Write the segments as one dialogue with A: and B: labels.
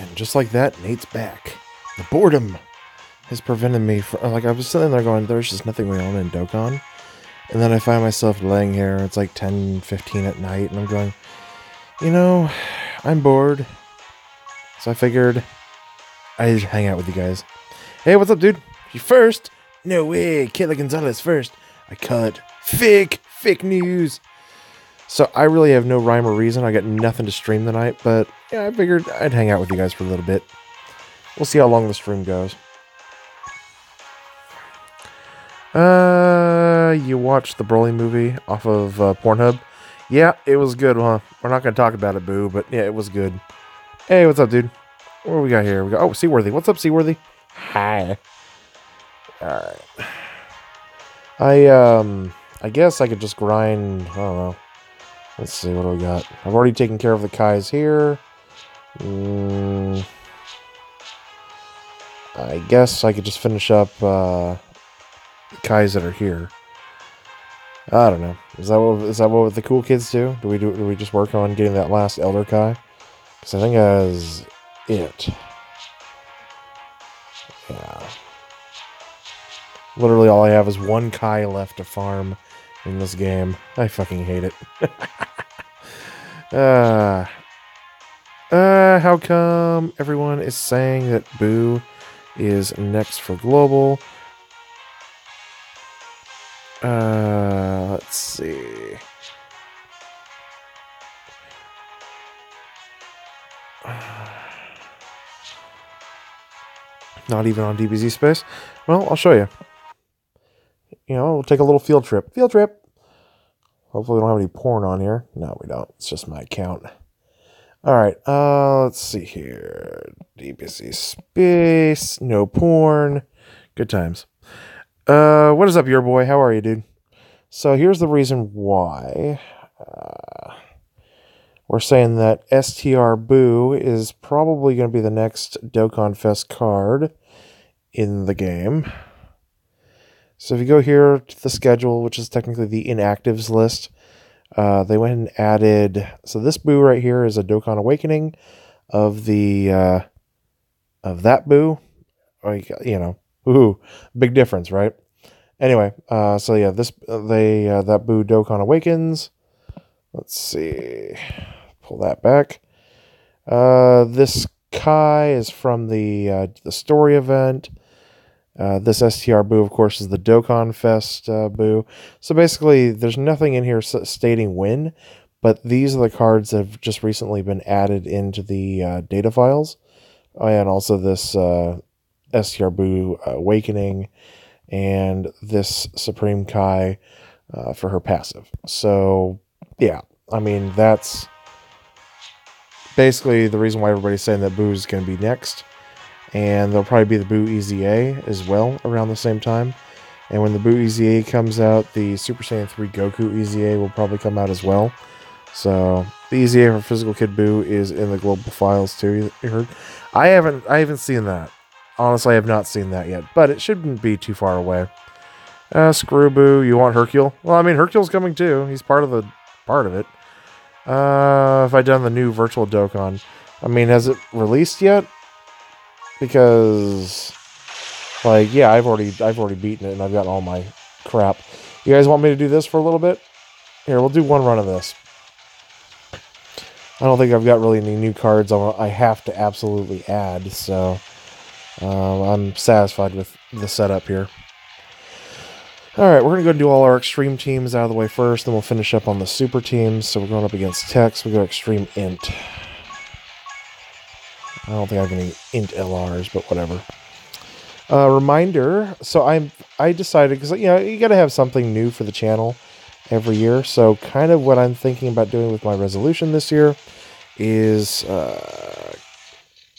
A: And just like that, Nate's back. The boredom has prevented me from... Like, I was sitting there going, there's just nothing going on in Dokkan. And then I find myself laying here. It's like 10:15 at night. And I'm going, you know, I'm bored. So I figured I'd hang out with you guys. Hey, what's up, dude? You first? No way. Kayla Gonzalez first. I cut. Fake news. So I really have no rhyme or reason. I got nothing to stream tonight, but yeah, I figured I'd hang out with you guys for a little bit. We'll see how long the stream goes. You watched the Broly movie off of Pornhub? Yeah, it was good, huh? We're not going to talk about it, boo, but yeah, it was good. Hey, what's up, dude? What do we got here? We got, oh, Seaworthy. What's up, Seaworthy? Hi. Alright. I guess I could just grind, I don't know. Let's see, what do we got? I've already taken care of the Kais here. I guess I could just finish up the Kais that are here. I don't know. Is that what the cool kids do? Do we just work on getting that last Elder Kai? Because I think that is it. Yeah. Literally all I have is one Kai left to farm in this game. I fucking hate it. How come everyone is saying that Boo is next for global? Let's see. Not even on DBZ space? Well, I'll show you. You know, we'll take a little field trip. Field trip! Hopefully we don't have any porn on here. No, we don't. It's just my account. Alright, let's see here. DBZ space. No porn. Good times. What is up, your boy? How are you, dude? So here's the reason why. We're saying that STR Boo is probably going to be the next Dokkan Fest card in the game. So if you go here to the schedule, which is technically the inactives list, they went and added... So this Boo right here is a Dokkan Awakening of the... of that Boo. You know, ooh, big difference, right? Anyway, so yeah, that Boo Dokkan Awakens. Let's see. Pull that back. This Kai is from the story event. This STR Boo, of course, is the Dokkan Fest Boo. So basically, there's nothing in here stating when, but these are the cards that have just recently been added into the data files. And also this STR Boo Awakening and this Supreme Kai for her passive. So, yeah, I mean, that's basically the reason why everybody's saying that Boo is going to be next. And there'll probably be the Boo EZA as well around the same time. And when the Boo EZA comes out, the Super Saiyan 3 Goku EZA will probably come out as well. So the EZA for Physical Kid Boo is in the global files too. You heard? I haven't seen that. Honestly, I have not seen that yet, but it shouldn't be too far away. Screw Boo. You want Hercule? Well, I mean, Hercule's coming too. He's part of it. Have I done the new Virtual Dokkan? I mean, has it released yet? Because, like, yeah, I've already beaten it and I've got all my crap. You guys want me to do this for a little bit? Here, we'll do one run of this. I don't think I've got really any new cards I have to absolutely add, so I'm satisfied with the setup here. Alright, we're going to go and do all our extreme teams out of the way first, then we'll finish up on the super teams. So we're going up against Tex. We go extreme int. I don't think I have any int LRs, but whatever. Reminder, so I decided, because, you know, you got to have something new for the channel every year. So kind of what I'm thinking about doing with my resolution this year is,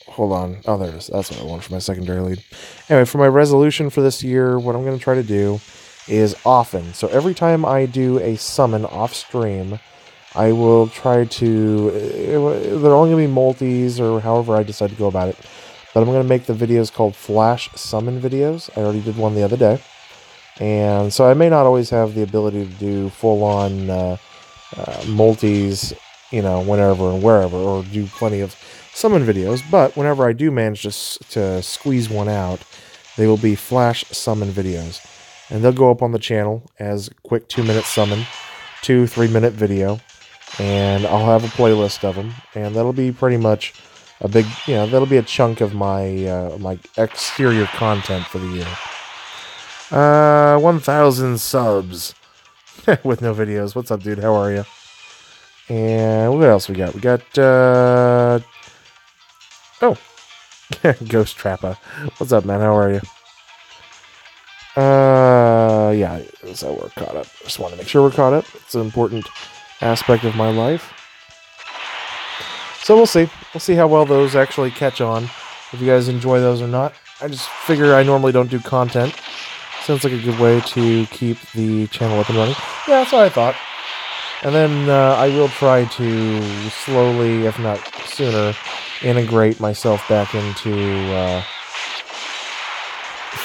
A: hold on. Oh, there it is. That's what I want for my secondary lead. Anyway, for my resolution for this year, what I'm going to try to do is often. So every time I do a summon off stream, I will try to, they're only going to be multis or however I decide to go about it. But I'm going to make the videos called Flash Summon videos. I already did one the other day. And so I may not always have the ability to do full-on multis, whenever and wherever, or do plenty of summon videos. But whenever I do manage to squeeze one out, they will be flash summon videos. And they'll go up on the channel as quick 2-minute summon, 2-3-minute video. And I'll have a playlist of them. And that'll be pretty much a big, that'll be a chunk of my my exterior content for the year. 1,000 subs with no videos. What's up, dude? How are you? And what else we got? We got, Ghost Trappa. What's up, man? How are you? Yeah, so we're caught up. Just want to make sure we're caught up. It's an important aspect of my life. So we'll see. We'll see how well those actually catch on. If you guys enjoy those or not. I just figure I normally don't do content. Sounds like a good way to keep the channel up and running. Yeah, that's what I thought. And then I will try to slowly, if not sooner, integrate myself back into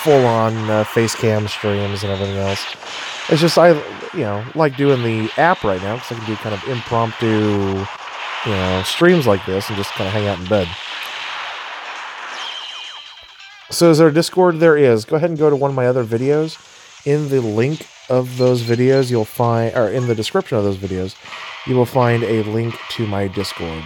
A: full-on face cam streams and everything else. It's just I like doing the app right now because I can do kind of impromptu, streams like this and just kind of hang out in bed. So is there a Discord? There is. Go ahead and go to one of my other videos. In the link of those videos, you'll find, or in the description of those videos, you will find a link to my Discord.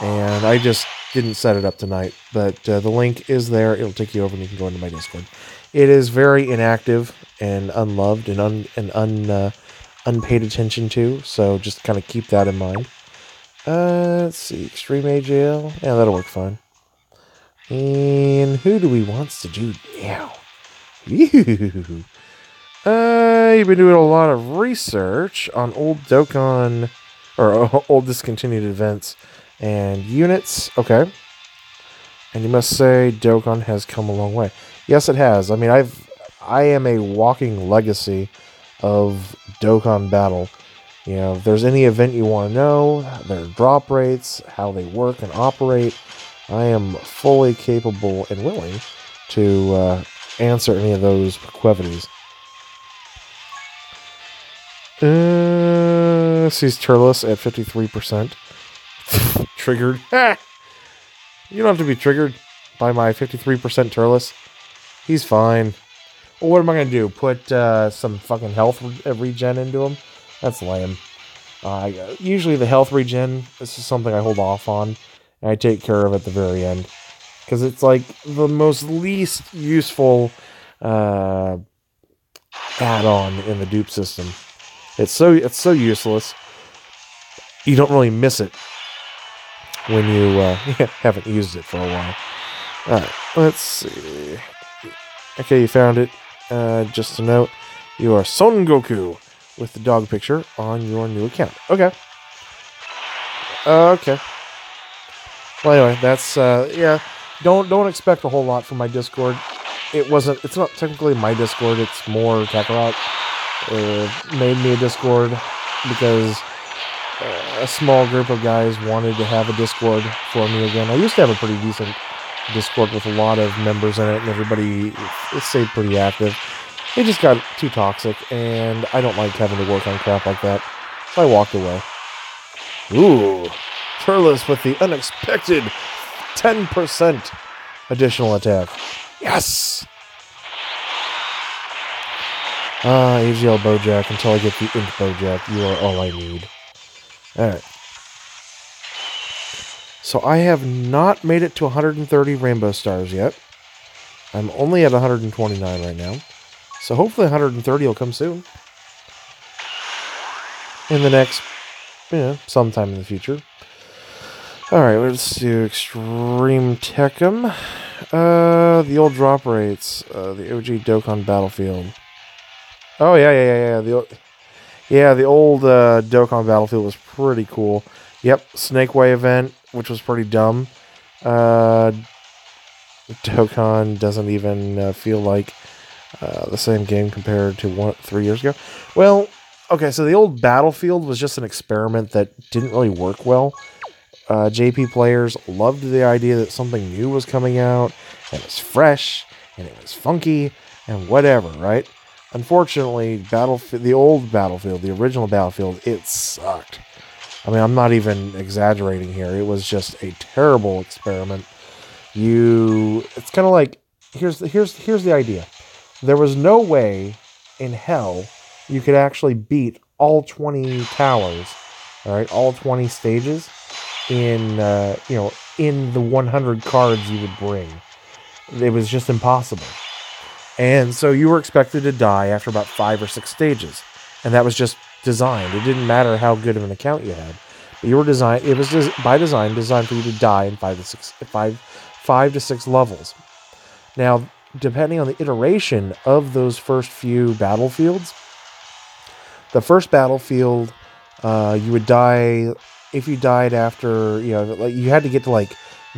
A: And I just didn't set it up tonight, but the link is there. It'll take you over and you can go into my Discord. It is very inactive and unloved and unpaid attention to, so just kind of keep that in mind. Let's see, Extreme AJL. Yeah, that'll work fine. And who do we want to do now? You've been doing a lot of research on old DOKKAN, or old discontinued events and units. Okay. And you must say DOKKAN has come a long way. Yes, it has. I mean, I am a walking legacy of DOKKAN battle. If there's any event you want to know, their drop rates, how they work and operate, I am fully capable and willing to answer any of those proclivities. Sees Turles at 53%. Triggered. You don't have to be triggered by my 53% Turles. He's fine. Well, what am I going to do? Put some fucking health regen into him? That's lame. Usually the health regen, this is something I hold off on. And I take care of at the very end. Because it's like the most least useful add-on in the dupe system. It's so useless. You don't really miss it when you haven't used it for a while. Alright, let's see. Okay, you found it. Just a note, you are Son Goku with the dog picture on your new account. Okay. Okay. Well, anyway, that's, yeah. Don't expect a whole lot from my Discord. It's not technically my Discord, it's more Kakarot made me a Discord because a small group of guys wanted to have a Discord for me again. I used to have a pretty decent Discord with a lot of members in it, and everybody stayed pretty active. It just got too toxic, and I don't like having to work on crap like that, so I walked away. Ooh, Turles with the unexpected 10% additional attack. Yes! AGL Bojack, until I get the Ink Bojack, you are all I need. Alright. So I have not made it to 130 Rainbow Stars yet. I'm only at 129 right now. So hopefully 130 will come soon. In the next, sometime in the future. Alright, let's do Extreme Tekkem. The old drop rates. The OG DOKKAN Battlefield. Oh, yeah. The old DOKKAN Battlefield was pretty cool. Yep, Snake Way event, which was pretty dumb. DOKKAN doesn't even feel like the same game compared to 3 years ago. Well, okay, so the old Battlefield was just an experiment that didn't really work well. JP players loved the idea that something new was coming out, and it was fresh, and it was funky, and whatever, right? Unfortunately, the old Battlefield, the original Battlefield, it sucked. I mean, I'm not even exaggerating here. It was just a terrible experiment. It's kind of like, here's the idea. There was no way in hell you could actually beat all 20 towers, all right, all 20 stages in in the 100 cards you would bring. It was just impossible. And so you were expected to die after about 5 or 6 stages. And that was just designed. It didn't matter how good of an account you had. But you were designed, it was by design designed for you to die in 5 to 6 levels. Now, depending on the iteration of those first few battlefields, the first battlefield, you would die if you died after, like you had to get to like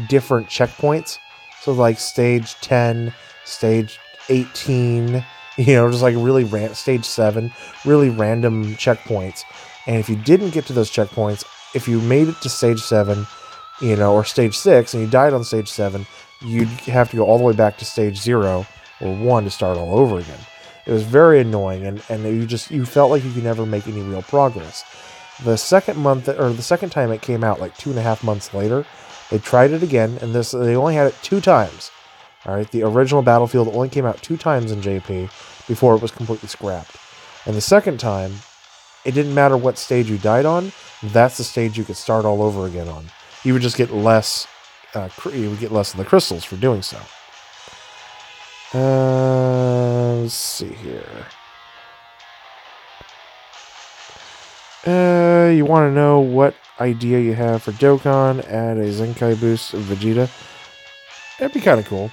A: different checkpoints. So like stage 10, stage 18, just like really stage 7, really random checkpoints. And if you didn't get to those checkpoints, if you made it to stage 7, or stage 6, and you died on stage 7, you'd have to go all the way back to stage 0 or 1 to start all over again. It was very annoying, and you felt like you could never make any real progress. The second time it came out, like 2.5 months later, they tried it again, and they only had it 2 times. All right, the original Battlefield only came out 2 times in JP before it was completely scrapped. And the second time, it didn't matter what stage you died on. That's the stage you could start all over again on. You would just get less. You would get less of the crystals for doing so. Let's see here. You want to know what idea you have for Dokkan? Add a Zenkai boost of Vegeta. That'd be kind of cool.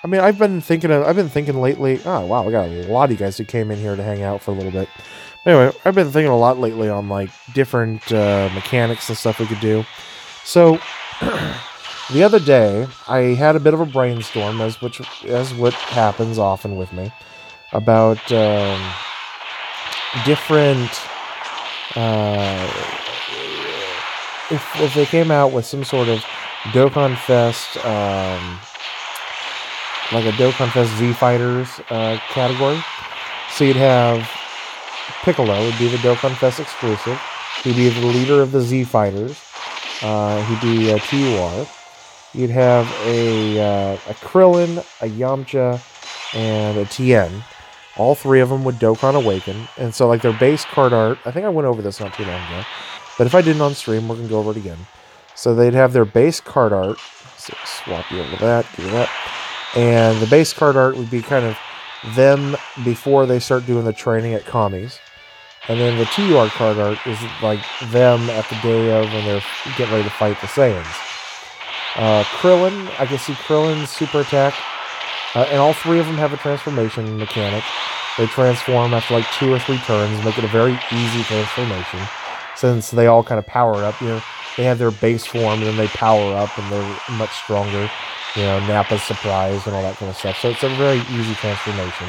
A: I mean, I've been thinking lately. Oh wow, we got a lot of you guys who came in here to hang out for a little bit. Anyway, I've been thinking a lot lately on like different mechanics and stuff we could do. So the other day, I had a bit of a brainstorm, as what happens often with me, about different. If they came out with some sort of Dokkan Fest, like a Dokkan Fest Z Fighters category, so you'd have Piccolo would be the Dokkan Fest exclusive. He'd be the leader of the Z Fighters. He'd be a TUR. You'd have a Krillin, a Yamcha, and a Tien. All 3 of them would Dokkan Awaken. And so like their base card art, I think I went over this not too long ago, but if I didn't on stream, we're going to go over it again. So they'd have their base card art. So swap you over that, do that. And the base card art would be kind of them before they start doing the training at Kami's. And then the TUR card art is like them at the day of when they're getting ready to fight the Saiyans. Krillin, I can see Krillin's super attack. And all 3 of them have a transformation mechanic. They transform after like 2 or 3 turns, make it a very easy transformation. Since they all kind of power up, they have their base form, and then they power up, and they're much stronger. Nappa's surprise and all that kind of stuff. So it's a very easy transformation.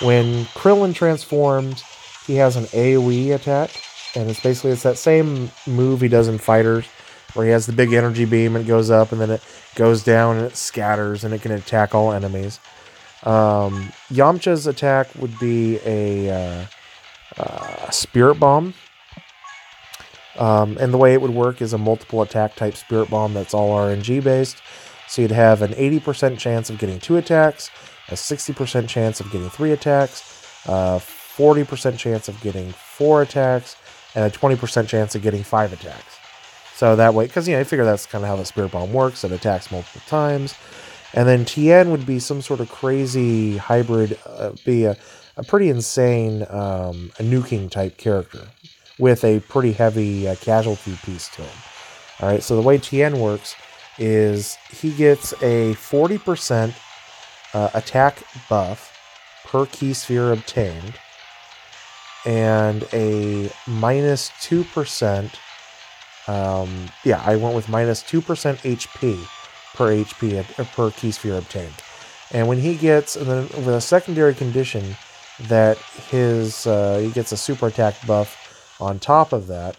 A: When Krillin transforms, he has an AoE attack, and it's that same move he does in Fighters, where he has the big energy beam and it goes up, and then it goes down and it scatters, and it can attack all enemies. Yamcha's attack would be a Spirit Bomb. And the way it would work is a multiple attack type Spirit Bomb that's all RNG based. So you'd have an 80% chance of getting 2 attacks, a 60% chance of getting 3 attacks, 40% chance of getting 4 attacks, and a 20% chance of getting 5 attacks. So that way, because I figure that's kind of how the Spirit Bomb works. It attacks multiple times. And then Tien would be some sort of crazy hybrid, be a pretty insane a nuking type character with a pretty heavy casualty piece to him. All right, so the way Tien works is he gets a 40% attack buff per key sphere obtained, and a minus 2%. I went with minus 2% HP per key sphere obtained. And when he gets, and then with a secondary condition that he gets a super attack buff on top of that.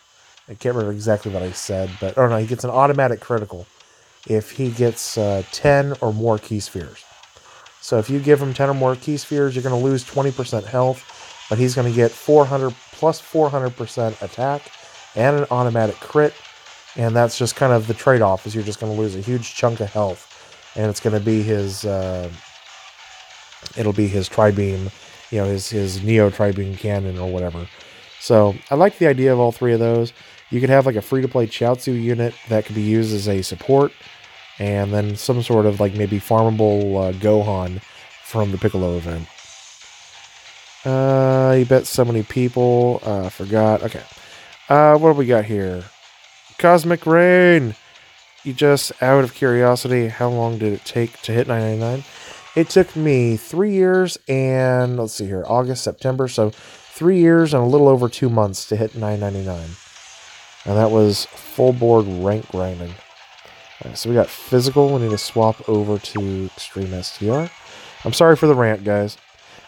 A: I can't remember exactly what I said, but he gets an automatic critical if he gets 10 or more key spheres. So if you give him 10 or more key spheres, you're going to lose 20% health, but he's going to get 400 plus 400% attack and an automatic crit. And that's just kind of the trade-off, is you're just going to lose a huge chunk of health. And it's going to be his, it'll be his Tri-Beam, his Neo Tri-Beam Cannon or whatever. So I like the idea of all three of those. You could have like a free-to-play Chiaotzu unit that could be used as a support, and then some sort of like maybe farmable Gohan from the Piccolo event. You bet so many people. Forgot. Okay. What do we got here? Cosmic Rain. You just, out of curiosity, how long did it take to hit 999? It took me 3 years and, let's see here, August, September. So 3 years and a little over 2 months to hit 999. And that was full board rank grinding. Right, so we got physical. We need to swap over to Extreme STR. I'm sorry for the rant, guys.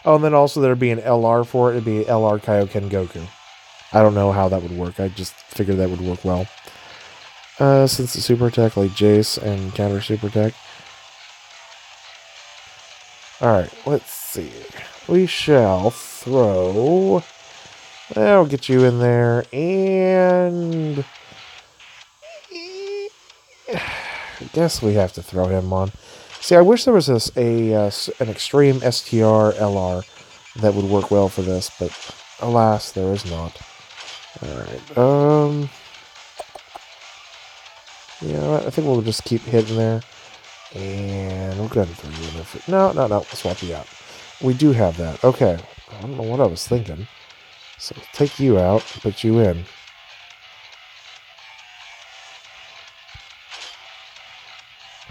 A: Oh, and then also there'd be an LR for it. It'd be LR Kaioken Goku. I don't know how that would work. I just figured that would work well. Since the super attack, like Jace and counter super attack. Alright, let's see. We shall throw... I'll get you in there, and... I guess we have to throw him on. See, I wish there was an Extreme STR LR that would work well for this, but alas, there is not. Alright, yeah, I think we'll just keep hitting there. And we'll go ahead and throw you in there. No, we'll swap you out. We do have that. Okay. I don't know what I was thinking. So take you out, put you in.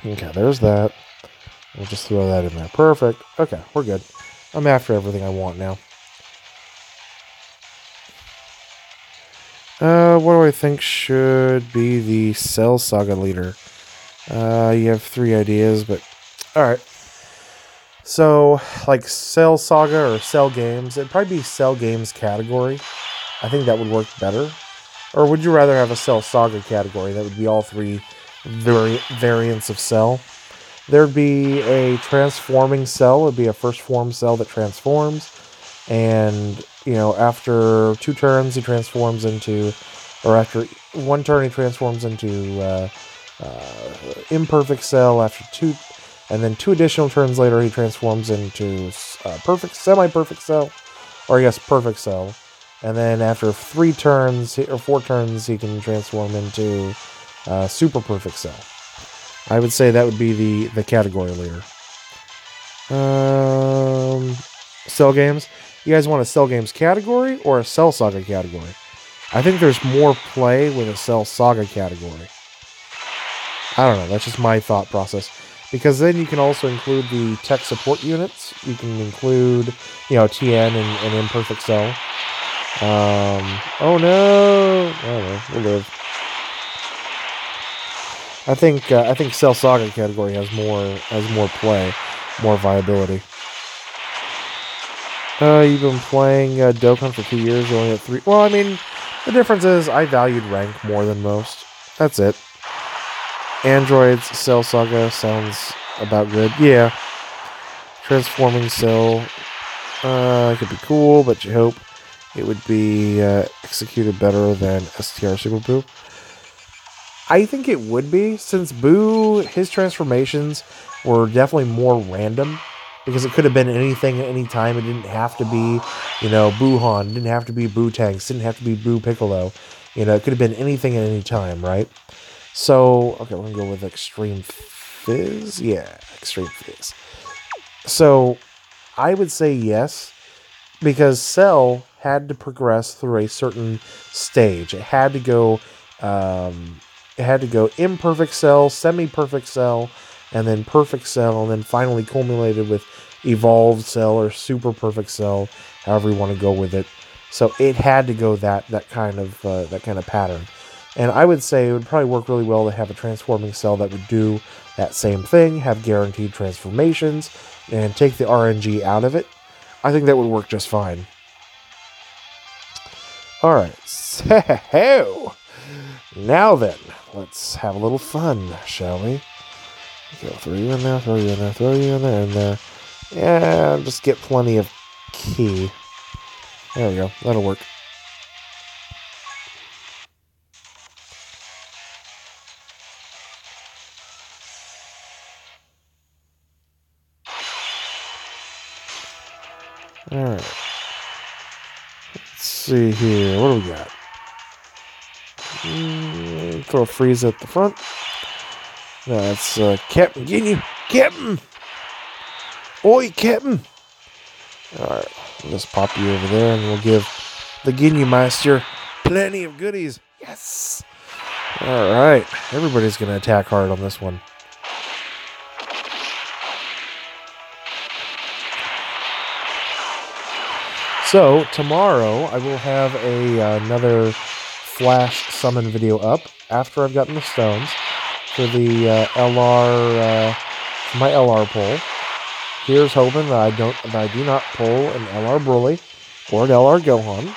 A: Okay, there's that. We'll just throw that in there. Perfect. Okay, we're good. I'm after everything I want now. What do I think should be the Cell Saga leader? You have 3 ideas, but... Alright. So, like Cell Saga or Cell Games, it'd probably be Cell Games category. I think that would work better. Or would you rather have a Cell Saga category? That would be all 3 variants of Cell. There'd be a transforming Cell. It'd be a first form Cell that transforms. And, after 2 turns, he transforms into... Or after 1 turn, he transforms into Imperfect Cell. After 2... And then 2 additional turns later, he transforms into Perfect, Semi-Perfect Cell. Or, I guess, Perfect Cell. And then after 3 turns, or 4 turns, he can transform into Super Perfect Cell. I would say that would be the category leader. Cell Games. You guys want a Cell Games category or a Cell Saga category? I think there's more play with a Cell Saga category. I don't know. That's just my thought process. Because then you can also include the tech support units. You can include, TN and Imperfect Cell. Oh no! Oh, we'll live. I think Cell Saga category has more play, more viability. You've been playing Dokkan for 2 years. You only have 3. Well, I mean, the difference is I valued rank more than most. That's it. Androids, Cell Saga sounds about good. Yeah. Transforming Cell. It could be cool, but you hope it would be executed better than STR Super Boo. I think it would be, since Boo, his transformations were definitely more random. Because it could have been anything at any time. It didn't have to be, Boo-Han. It didn't have to be Boo-Tanks. It didn't have to be Boo Piccolo. It could have been anything at any time, right? So, okay, we're going to go with Extreme Fizz. Yeah, Extreme Fizz. So, I would say yes. Because Cell had to progress through a certain stage. It had to go Imperfect Cell, Semi-Perfect Cell, and then Perfect Cell, and then finally culminated with Evolved Cell or Super Perfect Cell, however you want to go with it. So it had to go that kind of pattern. And I would say it would probably work really well to have a transforming Cell that would do that same thing, have guaranteed transformations, and take the RNG out of it. I think that would work just fine. Alright, so now then, let's have a little fun, shall we? Okay, I'll throw you in there, throw you in there, throw you in there, and there. Yeah, just get plenty of key. There we go. That'll work. Alright. Let's see here. What do we got? Throw a freeze at the front. No, that's Captain Ginyu. Captain! Oi, Captain! Alright, we'll just pop you over there and we'll give the Ginyu Master plenty of goodies. Yes! Alright, everybody's going to attack hard on this one. So, tomorrow I will have another flash summon video up after I've gotten the stones for the LR, for my LR pull. Here's hoping that I do not pull an LR Broly or an LR Gohan.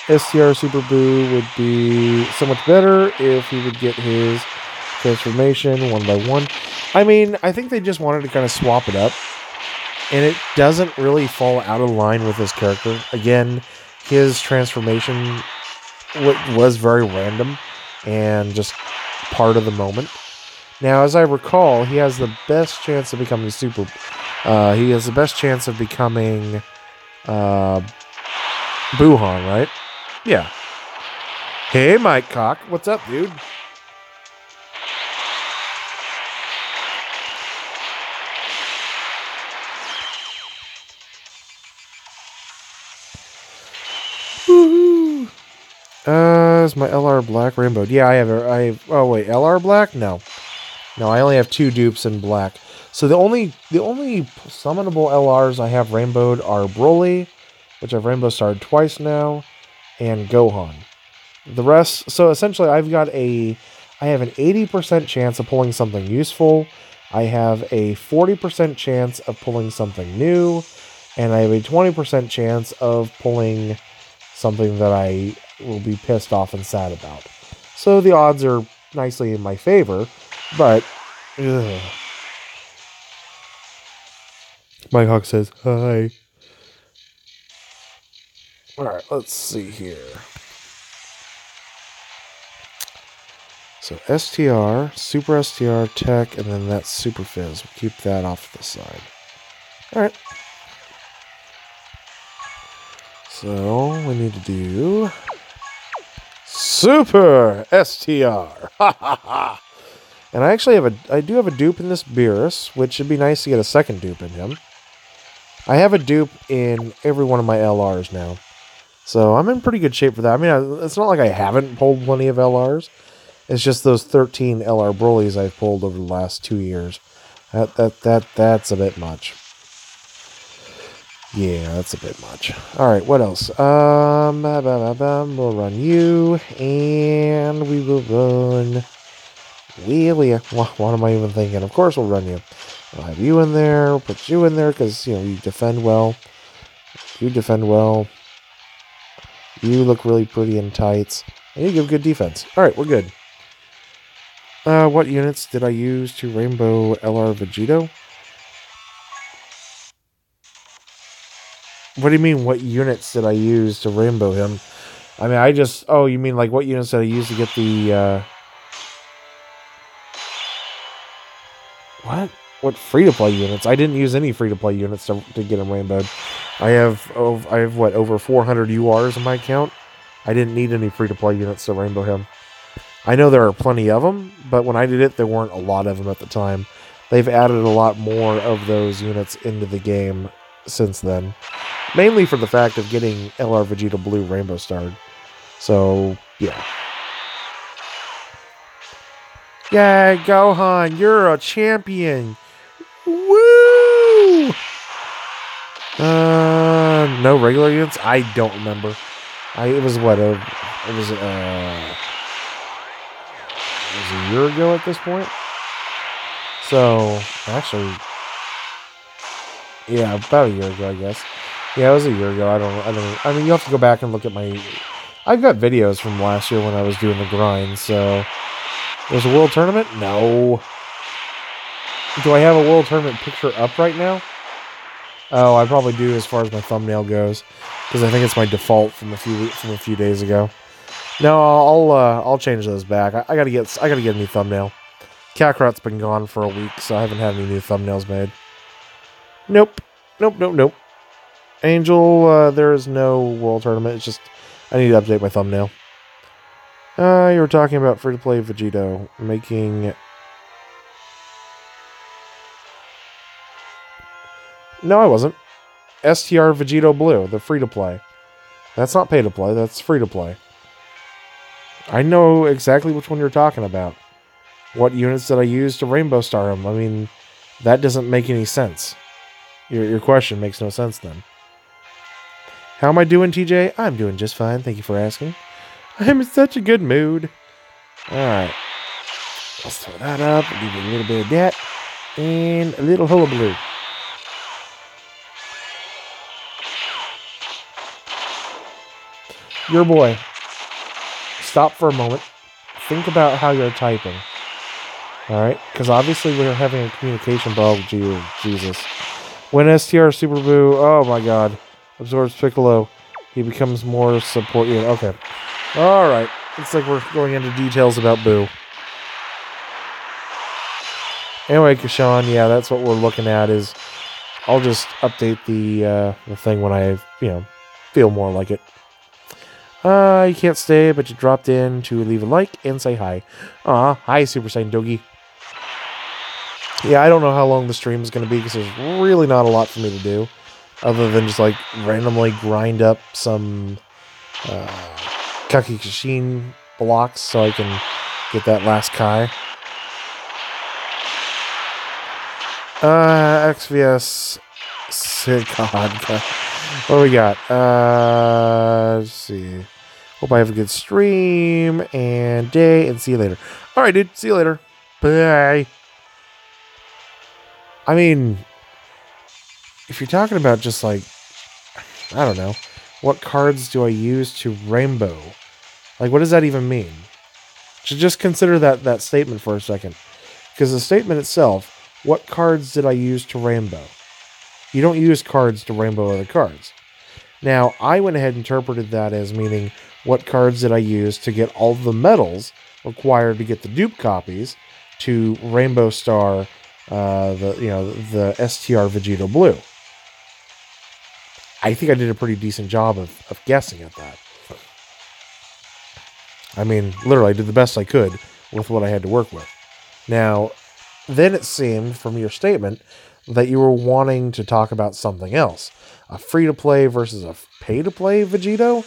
A: STR Super Boo would be so much better if he would get his transformation one by one. I mean, I think they just wanted to kind of swap it up. And it doesn't really fall out of line with his character. Again, his transformation was very random and just part of the moment. Now, as I recall, he has the best chance of becoming super. He has the best chance of becoming Buhan, right? Yeah. Hey, Mike Cock, what's up, dude? Woohoo! Is my LR black rainbowed? Yeah, I have. Oh wait, LR black? No, I only have 2 dupes in black. So the only summonable LRs I have rainbowed are Broly, which I've rainbow starred twice now, and Gohan. The rest. So essentially, I have an 80% chance of pulling something useful. I have a 40% chance of pulling something new, and I have a 20% chance of pulling something that I will be pissed off and sad about. So the odds are nicely in my favor, but ugh. Mike Hawk says hi. Alright, let's see here. So STR, Super STR, Tech, and then that's Super Fizz. We'll keep that off to the side. Alright. So we need to do Super STR. Ha ha ha. And I do have a dupe in this Beerus, which would be nice to get a second dupe in him. I have a dupe in every one of my LRs now. So I'm in pretty good shape for that. I mean, it's not like I haven't pulled plenty of LRs. It's just those 13 LR Brolys I've pulled over the last 2 years. That's a bit much. Yeah, that's a bit much. Alright, what else? We'll run you, and we will run... What am I even thinking? Of course we'll run you. I'll have you in there, we'll put you in there, because, you defend well. You defend well. You look really pretty in tights. And you give good defense. Alright, we're good. What units did I use to rainbow LR Vegito? What do you mean, what units did I use to rainbow him? I mean, oh, you mean like what units did I use to get the, What? What free-to-play units? I didn't use any free-to-play units to get him rainbowed. I have what, over 400 URs in my account? I didn't need any free-to-play units to rainbow him. I know there are plenty of them, but when I did it, there weren't a lot of them at the time. They've added a lot more of those units into the game since then. Mainly for the fact of getting LR Vegeta Blue Rainbow Starred. So, yeah. Yeah, Gohan, you're a champion. Woo! No regular units? I don't remember. It was a year ago at this point. So, actually, yeah, about a year ago, I guess. Yeah, it was a year ago. I mean, you have to go back and look at I've got videos from last year when I was doing the grind, so. There's a world tournament? No. Do I have a world tournament picture up right now? Oh, I probably do as far as my thumbnail goes, because I think it's my default from a few days ago. No, I'll change those back. I gotta get a new thumbnail. Kakarot's been gone for a week, so I haven't had any new thumbnails made. Nope. Angel, there is no World Tournament. It's just I need to update my thumbnail. You were talking about free-to-play Vegito making... No, I wasn't. STR Vegito Blue, the free-to-play. That's not pay-to-play, that's free-to-play. I know exactly which one you're talking about. What units did I use to Rainbow Star him? I mean, that doesn't make any sense. Your question makes no sense then. How am I doing, TJ? I'm doing just fine, thank you for asking. I'm in such a good mood. Alright. Let's throw that up, leave a little bit of that, and a little hullabaloo. Your boy. Stop for a moment. Think about how you're typing. Alright? Because obviously we're having a communication problem. Jesus. When STR Super Boo, oh my god, absorbs Piccolo, he becomes more support unit. Okay. Alright. Looks like we're going into details about Boo. Anyway, Kashawn, yeah, that's what we're looking at is I'll just update the thing when I, feel more like it. You can't stay, but you dropped in to leave a like and say hi. Aw, hi, Super Saiyan Doggy. Yeah, I don't know how long the stream is going to be because there's really not a lot for me to do other than just, randomly grind up some Kakikishin blocks so I can get that last Kai. XVS God. What do we got? Let's see. Hope I have a good stream and day, and see you later. Alright, dude. See you later. Bye. I mean, if you're talking about just I don't know, what cards do I use to Rainbow? What does that even mean? Just consider that statement for a second. Because the statement itself, what cards did I use to Rainbow? You don't use cards to Rainbow other cards. Now, I went ahead and interpreted that as meaning, what cards did I use to get all the medals required to get the dupe copies to Rainbow Star, the STR Vegito Blue. I think I did a pretty decent job of guessing at that. I mean, literally, I did the best I could with what I had to work with. Now, then it seemed from your statement that you were wanting to talk about something else. A free-to-play versus a pay-to-play Vegito?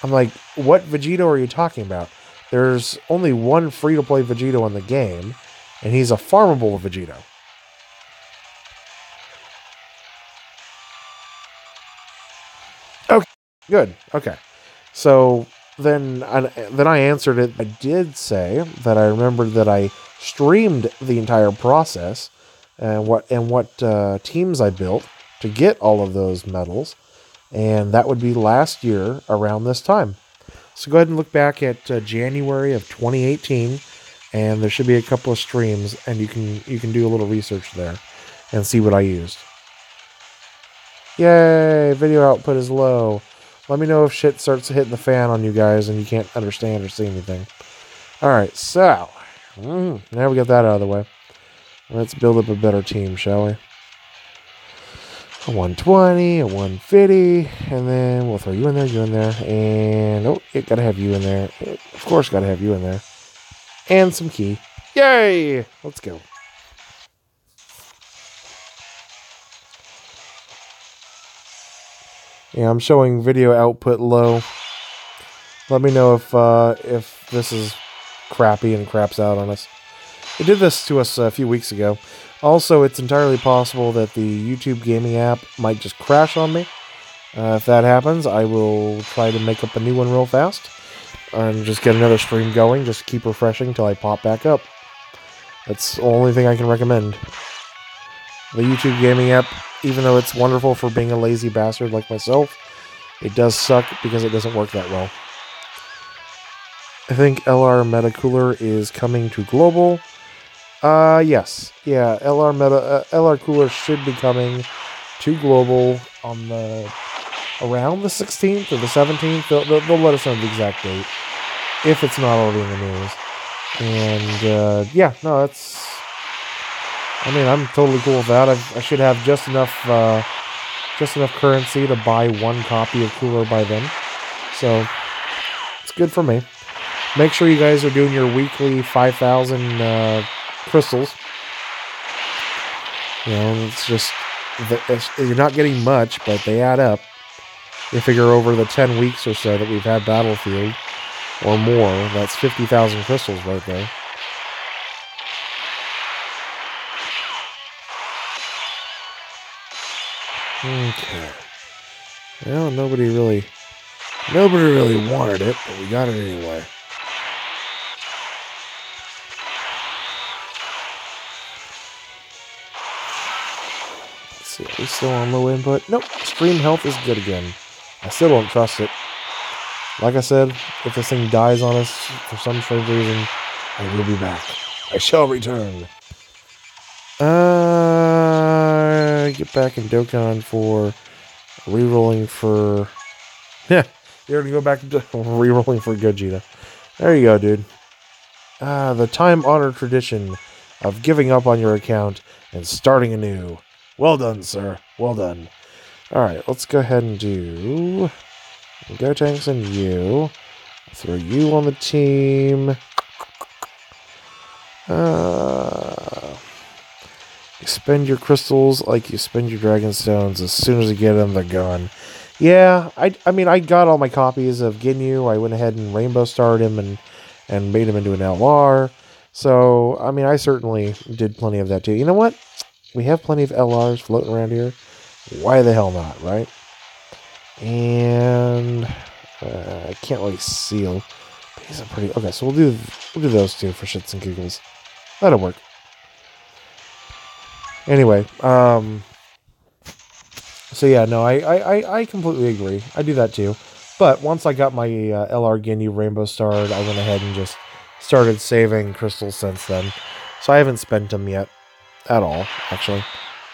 A: I'm like, what Vegito are you talking about? There's only one free-to-play Vegito in the game, and he's a farmable Vegito. Okay, good. Okay. So then I answered it. I did say that I remembered that I streamed the entire process and what teams I built to get all of those medals, and that would be last year around this time. So go ahead and look back at January of 2018, and there should be a couple of streams, and you can do a little research there and see what I used. Yay! Video output is low. Let me know if shit starts hitting the fan on you guys and you can't understand or see anything. Alright, so now we got that out of the way. Let's build up a better team, shall we? A 120, a 150, and then we'll throw you in there, and oh, it gotta have you in there. Of course, gotta have you in there. And some key. Yay! Let's go. Yeah, I'm showing video output low. Let me know if this is crappy and craps out on us. It did this to us a few weeks ago. Also, it's entirely possible that the YouTube gaming app might just crash on me. If that happens, I will try to make up a new one real fast and just get another stream going. Just keep refreshing until I pop back up. That's the only thing I can recommend. The YouTube gaming app, even though it's wonderful for being a lazy bastard like myself, it does suck because it doesn't work that well. I think LR Meta Cooler is coming to global. Yes. Yeah, LR Cooler should be coming to global on around the 16th or the 17th. They'll let us know the exact date if it's not already in the news. And yeah, no, I'm totally cool with that. I should have just enough just enough currency to buy one copy of Cooler by then. So it's good for me. Make sure you guys are doing your weekly 5,000 crystals. You know, it's just, you're not getting much, but they add up. You figure over the 10 weeks or so that we've had Battlefield, or more, that's 50,000 crystals right there. Okay. Well, nobody really wanted it, but we got it anyway. Let's see, are we still on low input? Nope, stream health is good again. I still don't trust it. Like I said, if this thing dies on us for some strange reason, I will be back. I shall return. Get back in Dokkan for rerolling for... Yeah, you're going to go back to rerolling for Gogeta. There you go, dude. The time-honored tradition of giving up on your account and starting anew. Well done, sir. Well done. Alright, let's go ahead and do... Go Tanks and you. Throw you on the team. You spend your crystals like you spend your Dragon Stones. As soon as you get them, they're gone. Yeah, I mean, I got all my copies of Ginyu. I went ahead and Rainbow Starred him and made him into an LR. So, I mean, I certainly did plenty of that too. You know what? We have plenty of LRs floating around here. Why the hell not, right? And I can't really seal. These are pretty... Okay, so we'll do those two for shits and giggles. That'll work. Anyway, so yeah, no, I completely agree. I do that too. But once I got my LR Ginyu Rainbow Starred, I went ahead and just started saving crystals since then. So I haven't spent them yet at all, actually.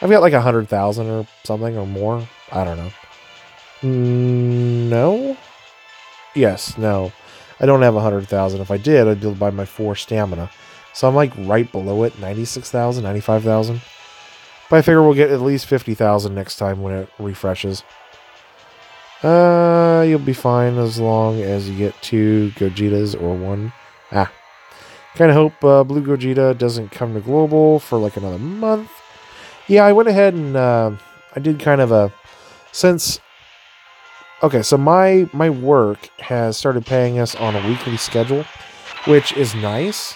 A: I've got like 100,000 or something or more. I don't know. No? Yes, no. I don't have 100,000. If I did, I'd be able to buy my 4 stamina. So I'm like right below it, 96,000, 95,000. But I figure we'll get at least 50,000 next time when it refreshes. You'll be fine as long as you get 2 Gogetas or 1. Kind of hope Blue Gogeta doesn't come to Global for like another month. Yeah, I went ahead and I did kind of a... Since... Okay, so my work has started paying us on a weekly schedule, which is nice,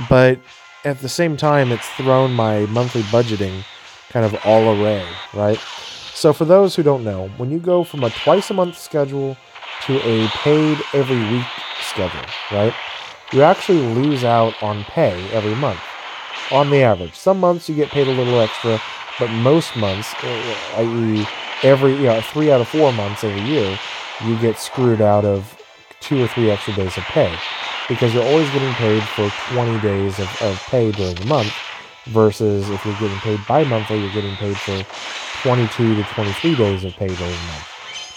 A: but at the same time, it's thrown my monthly budgeting kind of all array, right? So for those who don't know, when you go from a twice-a-month schedule to a paid every week schedule, right, you actually lose out on pay every month, on the average. Some months you get paid a little extra, but most months, i.e., every 3 out of 4 months every year, you get screwed out of 2 or 3 extra days of pay, because you're always getting paid for 20 days of pay during the month, versus if you're getting paid bi-monthly, you're getting paid for 22 to 23 days of pay during the month.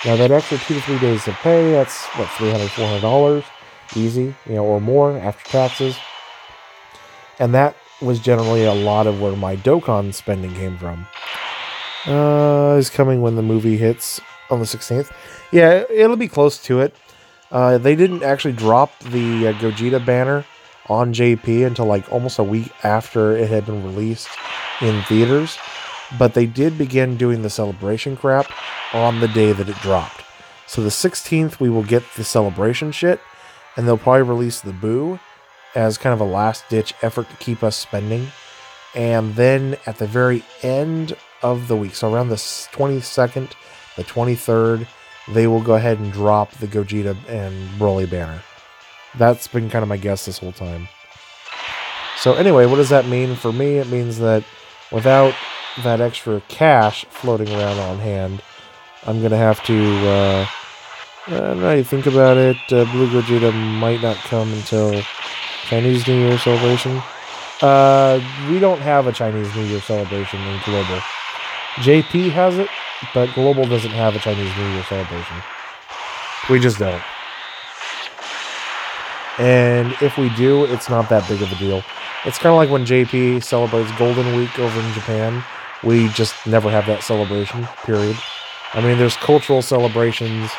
A: Now that extra 2 to 3 days of pay, that's what, $300, $400 easy, or more after taxes, and that was generally a lot of where my Dokkan spending came from. Is coming when the movie hits on the 16th. Yeah, it'll be close to it. They didn't actually drop the Gogeta banner on JP until like almost a week after it had been released in theaters. But they did begin doing the celebration crap on the day that it dropped. So the 16th, we will get the celebration shit, and they'll probably release the Boo as kind of a last-ditch effort to keep us spending. And then at the very end of the week, so around the 22nd, the 23rd, they will go ahead and drop the Gogeta and Broly banner. That's been kind of my guess this whole time. So anyway, what does that mean for me? It means that without that extra cash floating around on hand, I'm going to have to, now you think about it, Blue Gogeta might not come until Chinese New Year celebration. We don't have a Chinese New Year celebration in Global. JP has it, but Global doesn't have a Chinese New Year celebration. We just don't. And if we do, it's not that big of a deal. It's kind of like when JP celebrates Golden Week over in Japan. We just never have that celebration, period. I mean, there's cultural celebrations.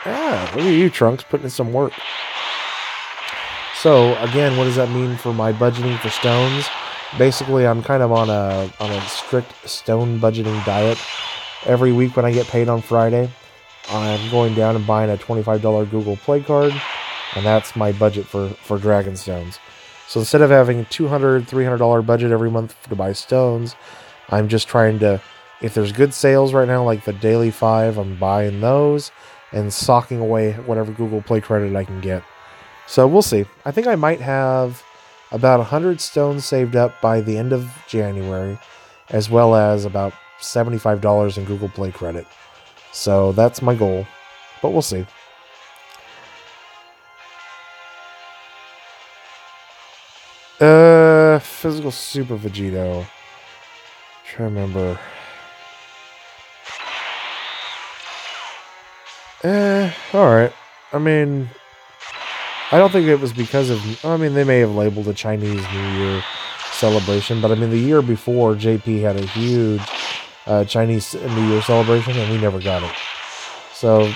A: Look at you, Trunks, putting in some work. So, again, what does that mean for my budgeting for stones? Basically, I'm kind of on a strict stone budgeting diet. Every week when I get paid on Friday, I'm going down and buying a $25 Google Play card, and that's my budget for Dragon Stones. So instead of having $200, $300 budget every month to buy stones, I'm just trying to, if there's good sales right now, like the Daily 5, I'm buying those and socking away whatever Google Play credit I can get. So we'll see. I think I might have about 100 stones saved up by the end of January, as well as about $75 in Google Play credit. So that's my goal, but we'll see. Physical Super Vegito. Try to remember. Alright. I mean, I don't think it was because of... I mean, they may have labeled a Chinese New Year celebration, but I mean, the year before, JP had a huge Chinese New Year celebration, and we never got it. So,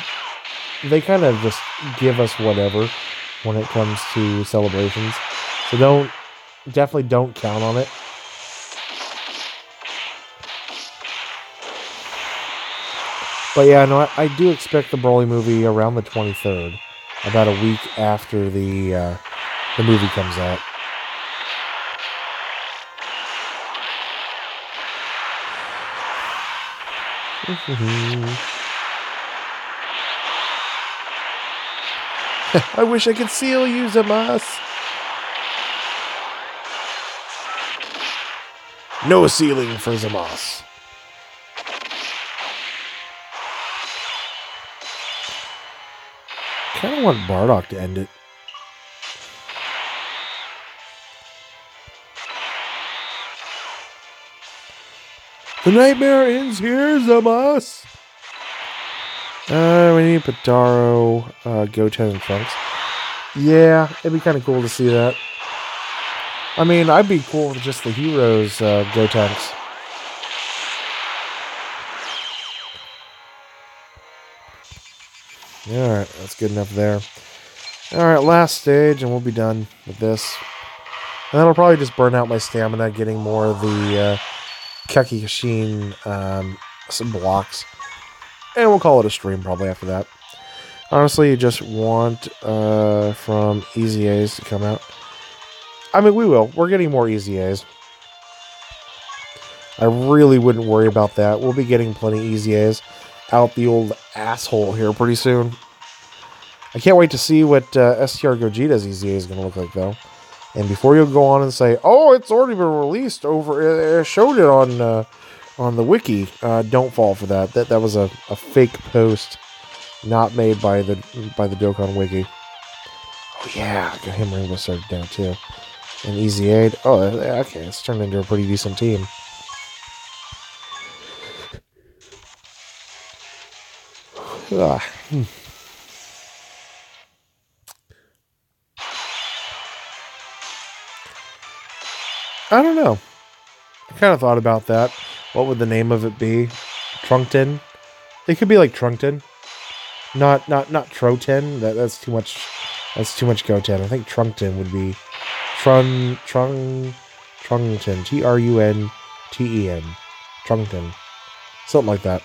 A: they kind of just give us whatever when it comes to celebrations. So definitely don't count on it. But yeah, no, I do expect the Broly movie around the 23rd, about a week after the movie comes out. I wish I could seal you, Zamas. No sealing for Zamas. I kind of want Bardock to end it. The nightmare ends here, Zamas. We need Pataro, Goten, and Trunks. Yeah, it'd be kind of cool to see that. I mean, I'd be cool with just the heroes, Gotenks. Alright, that's good enough there. Alright, last stage, and we'll be done with this. And that'll probably just burn out my stamina, getting more of the Kekishin some blocks. And we'll call it a stream probably after that. Honestly, you just want from Easy A's to come out. I mean, we will. We're getting more Easy A's. I really wouldn't worry about that. We'll be getting plenty of Easy A's out the old asshole here pretty soon. I can't wait to see what STR Gogeta's Easy A is going to look like, though. And before you go on and say, "Oh, it's already been released over," showed it on the wiki. Don't fall for that. That was a fake post, not made by the Dokkan wiki. Oh yeah, got him Rainbow started down too. And Easy Aid. Oh, okay, it's turned into a pretty decent team. I don't know. I kind of thought about that. What would the name of it be? Trunkton? It could be like Trunkton. Not Troten. That's too much. That's too much Goten. I think Trunkton would be Trunkton. Trunten. Trunkton. Something like that.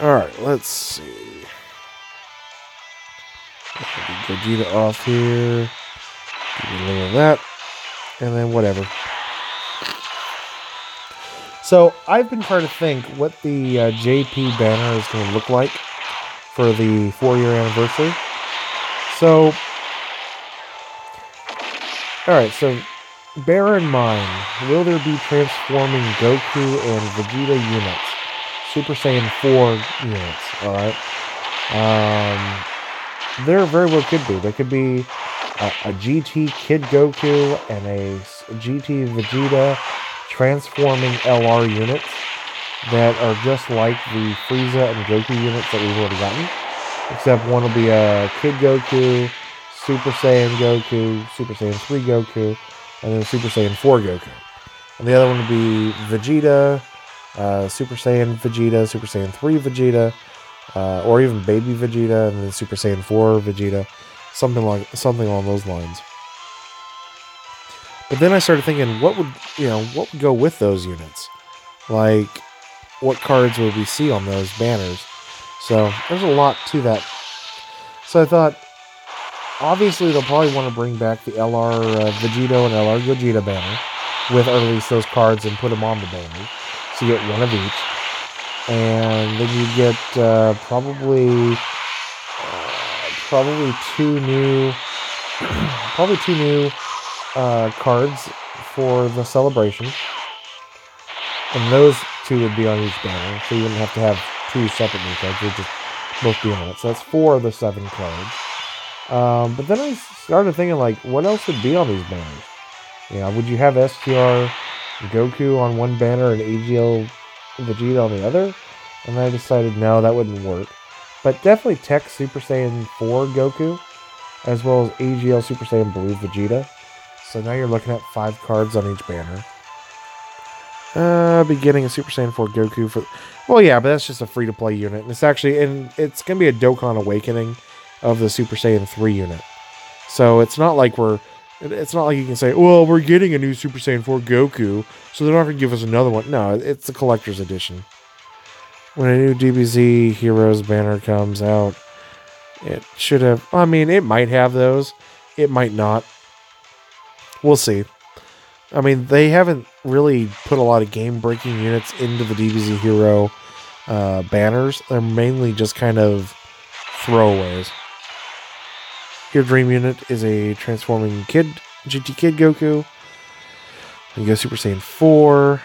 A: Alright, let's see. Gogeta off here. Give me a little of that. And then whatever. So, I've been trying to think what the JP banner is going to look like for the 4-year anniversary. So, alright, so bear in mind, will there be transforming Goku and Vegeta units? Super Saiyan 4 units, alright? There very well could be. There could be a GT Kid Goku and a GT Vegeta transforming LR units that are just like the Frieza and Goku units that we've already gotten. Except one will be a Kid Goku, Super Saiyan Goku, Super Saiyan 3 Goku, and then Super Saiyan 4 Goku. And the other one would be Vegeta, Super Saiyan Vegeta, Super Saiyan 3 Vegeta, or even Baby Vegeta, and then Super Saiyan 4 Vegeta, something along those lines. But then I started thinking, what would go with those units? Like, what cards would we see on those banners? So there's a lot to that. So I thought, obviously they'll probably want to bring back the LR Vegito and LR Gogeta banner, with or release those cards and put them on the banner. So you get one of each. And then you get probably two new cards for the celebration, and those two would be on each banner, so you wouldn't have to have two separate new cards. They'd just both be on it. So that's 4 of the 7 cards. But then I started thinking, like, what else would be on these banners? Would you have STR Goku on one banner and AGL Vegeta on the other? And I decided, no, that wouldn't work. But definitely Tech Super Saiyan 4 Goku, as well as AGL Super Saiyan Blue Vegeta. So now you're looking at 5 cards on each banner. Be getting a Super Saiyan 4 Goku for... Well, yeah, but that's just a free-to-play unit. And it's it's going to be a Dokkan Awakening of the Super Saiyan 3 unit. So it's not like you can say, well, we're getting a new Super Saiyan 4 Goku, so they're not going to give us another one. No, it's the collector's edition. When a new DBZ Heroes banner comes out, it should have... I mean, it might have those. It might not. We'll see. I mean, they haven't really put a lot of game-breaking units into the DBZ Hero banners. They're mainly just kind of throwaways. Your dream unit is a transforming GT Kid Goku. You go Super Saiyan 4.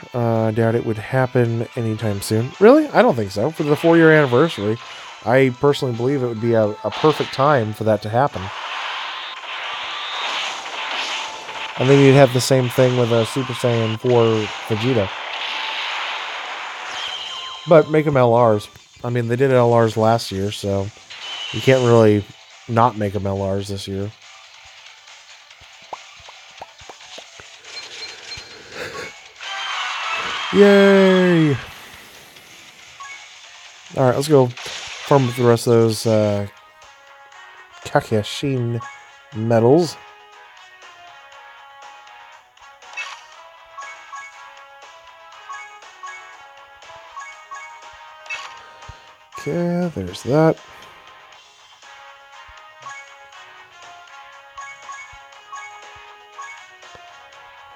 A: Doubt it would happen anytime soon. Really? I don't think so. For the 4-year anniversary, I personally believe it would be a perfect time for that to happen. And then you'd have the same thing with a Super Saiyan 4 Vegeta. But make them LRs. I mean, they did LRs last year, so you can't really not make them LRs this year. Yay! Alright, let's go farm up the rest of those Kakashin medals. Okay, there's that.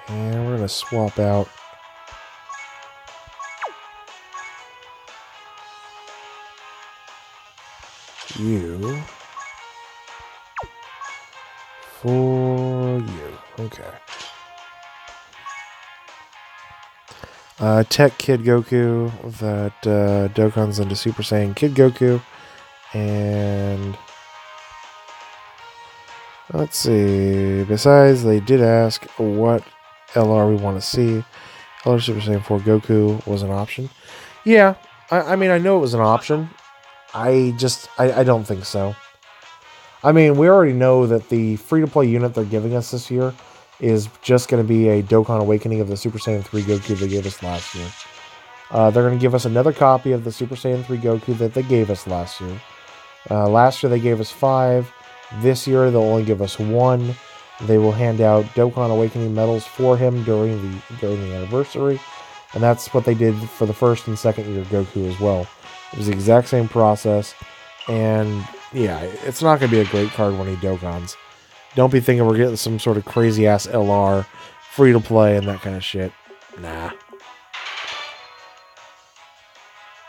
A: And we're going to swap out you for you. Okay. Tech Kid Goku, that Dokkan's into Super Saiyan Kid Goku, and let's see, besides, they did ask what LR we want to see. LR Super Saiyan 4 Goku was an option. Yeah, I mean, I know it was an option. I don't think so. I mean, we already know that the free-to-play unit they're giving us this year is just going to be a Dokkan Awakening of the Super Saiyan 3 Goku they gave us last year. They're going to give us another copy of the Super Saiyan 3 Goku that they gave us last year. Last year they gave us 5. This year they'll only give us 1. They will hand out Dokkan Awakening medals for him during the anniversary. And that's what they did for the first and second year Goku as well. It was the exact same process. And yeah, it's not going to be a great card when he Dokkans. Don't be thinking we're getting some sort of crazy-ass LR, free-to-play, and that kind of shit. Nah.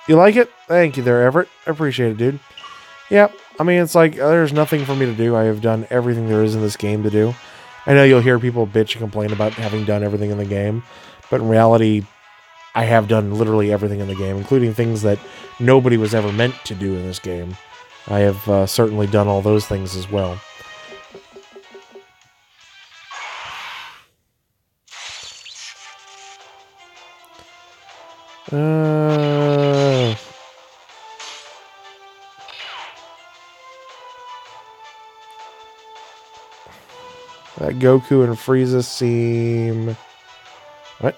A: You like it? Thank you there, Everett. I appreciate it, dude. Yeah, I mean, it's like, there's nothing for me to do. I have done everything there is in this game to do. I know you'll hear people bitch and complain about having done everything in the game, but in reality, I have done literally everything in the game, including things that nobody was ever meant to do in this game. I have certainly done all those things as well. That Goku and Frieza seem... What?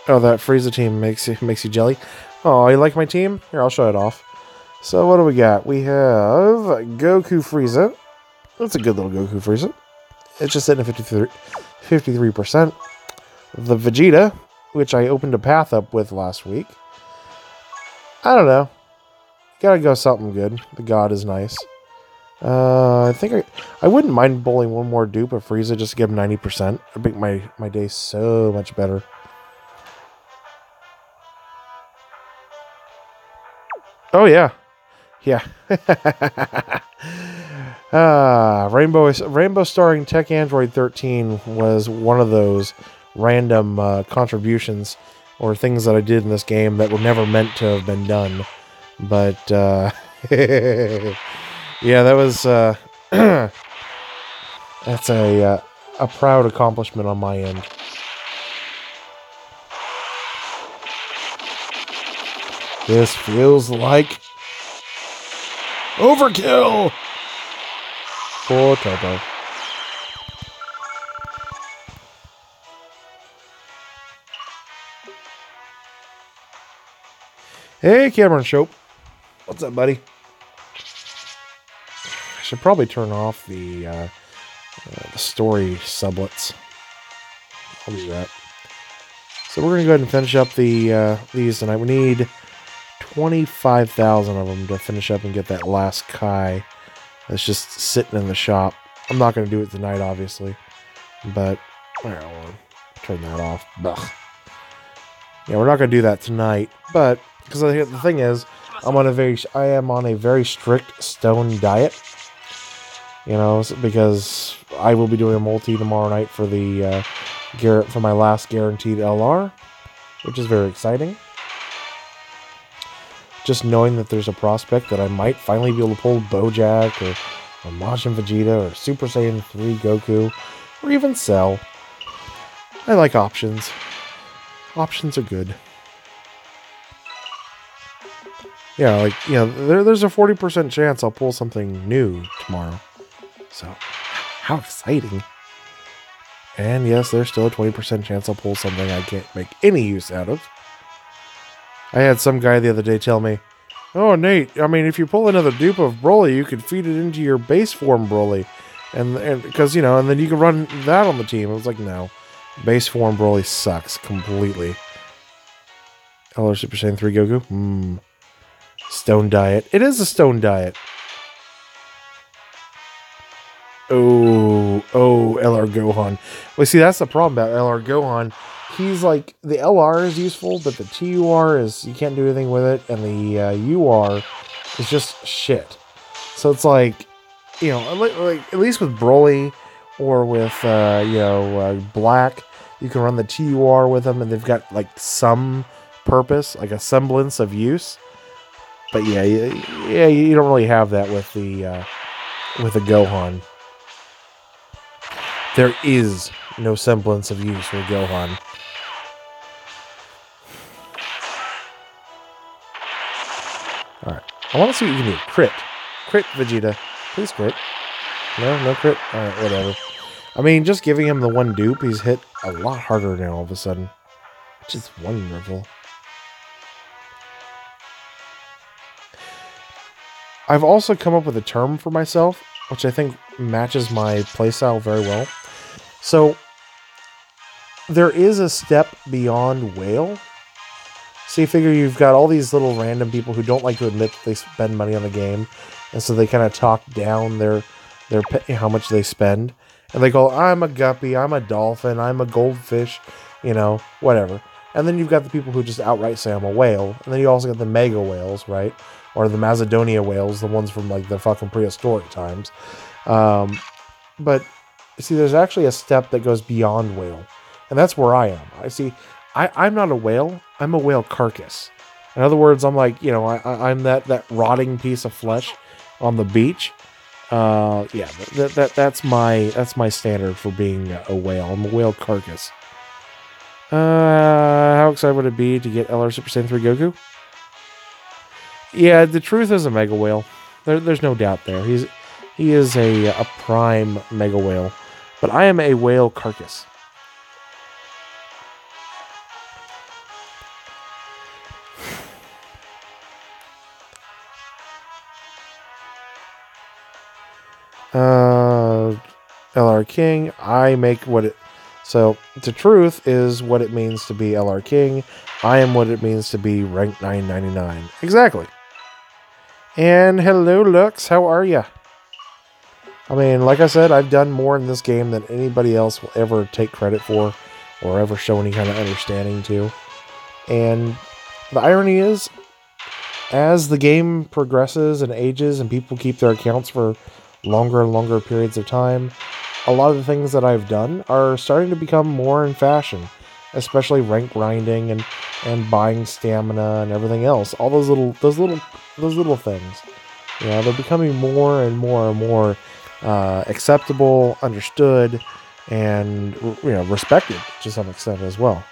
A: Oh, that Frieza team makes you jelly. Oh, you like my team? Here, I'll show it off. So what do we got? We have Goku Frieza. That's a good little Goku Frieza. It's just sitting at 53%. The Vegeta, which I opened a path up with last week. I don't know. Gotta go something good. The God is nice. I think I wouldn't mind bowling one more dupe of Frieza just to give him 90%. It'd make my day so much better. Oh, yeah. Yeah. Rainbow starring Tech Android 13 was one of those random contributions or things that I did in this game that were never meant to have been done. But, yeah, that was, that's a proud accomplishment on my end. This feels like overkill! Poor Turbo. Hey, Cameron Shope. What's up, buddy? I should probably turn off the story sublets. I'll do that. So we're going to go ahead and finish up these tonight. We need 25,000 of them to finish up and get that last Kai that's just sitting in the shop. I'm not going to do it tonight, obviously. But, I'll turn that off. Ugh. Yeah, we're not going to do that tonight. But, because the thing is, I am on a very strict stone diet. You know, because I will be doing a multi tomorrow night for for my last guaranteed LR, which is very exciting. Just knowing that there's a prospect that I might finally be able to pull Bojack or Majin Vegeta or Super Saiyan 3 Goku or even Cell. I like options. Options are good. Yeah, like, you know, there's a 40% chance I'll pull something new tomorrow. So, how exciting. And yes, there's still a 20% chance I'll pull something I can't make any use out of. I had some guy the other day tell me, "Oh, Nate, I mean, if you pull another dupe of Broly, you could feed it into your base form Broly. And because, you know, and then you can run that on the team." I was like, no. Base form Broly sucks completely. LR Super Saiyan 3 Goku? Stone diet. It is a stone diet. Oh, LR Gohan. Well, see, that's the problem about LR Gohan. He's like, the LR is useful, but the TUR is, you can't do anything with it, and the UR is just shit. So it's like, you know, like at least with Broly or with, Black, you can run the TUR with them, and they've got like some purpose, like a semblance of use. But yeah, you don't really have that with the Gohan. There is no semblance of use with Gohan. Alright. I want to see what you can do. Crit. Crit, Vegeta. Please crit. No crit? Alright, whatever. I mean, just giving him the one dupe, he's hit a lot harder now all of a sudden. Which is wonderful. I've also come up with a term for myself, which I think matches my playstyle very well. So, there is a step beyond whale. So you figure you've got all these little random people who don't like to admit that they spend money on the game, and so they kind of talk down their how much they spend, and they go, "I'm a guppy, I'm a dolphin, I'm a goldfish," you know, whatever. And then you've got the people who just outright say, "I'm a whale," and then you also got the mega whales, right? Or the Macedonia whales, the ones from like the fucking prehistoric times. But see, there's actually a step that goes beyond whale, and that's where I am. I'm not a whale. I'm a whale carcass. In other words, I'm like, you know, I'm that rotting piece of flesh on the beach. Yeah, that's my standard for being a whale. I'm a whale carcass. How excited would it be to get LR Super Saiyan 3 Goku? Yeah, the truth is a mega whale. There's no doubt there. He is a prime mega whale, but I am a whale carcass. LR King, I make what it... So, the truth is what it means to be LR King. I am what it means to be rank 999. Exactly. And hello, Lux. How are ya? I mean, like I said, I've done more in this game than anybody else will ever take credit for or ever show any kind of understanding to. And the irony is, as the game progresses and ages and people keep their accounts for longer and longer periods of time, a lot of the things that I've done are starting to become more in fashion, especially rank grinding and buying stamina and everything else. All those little things. You know, they're becoming more and more and more acceptable, understood, and respected to some extent as well.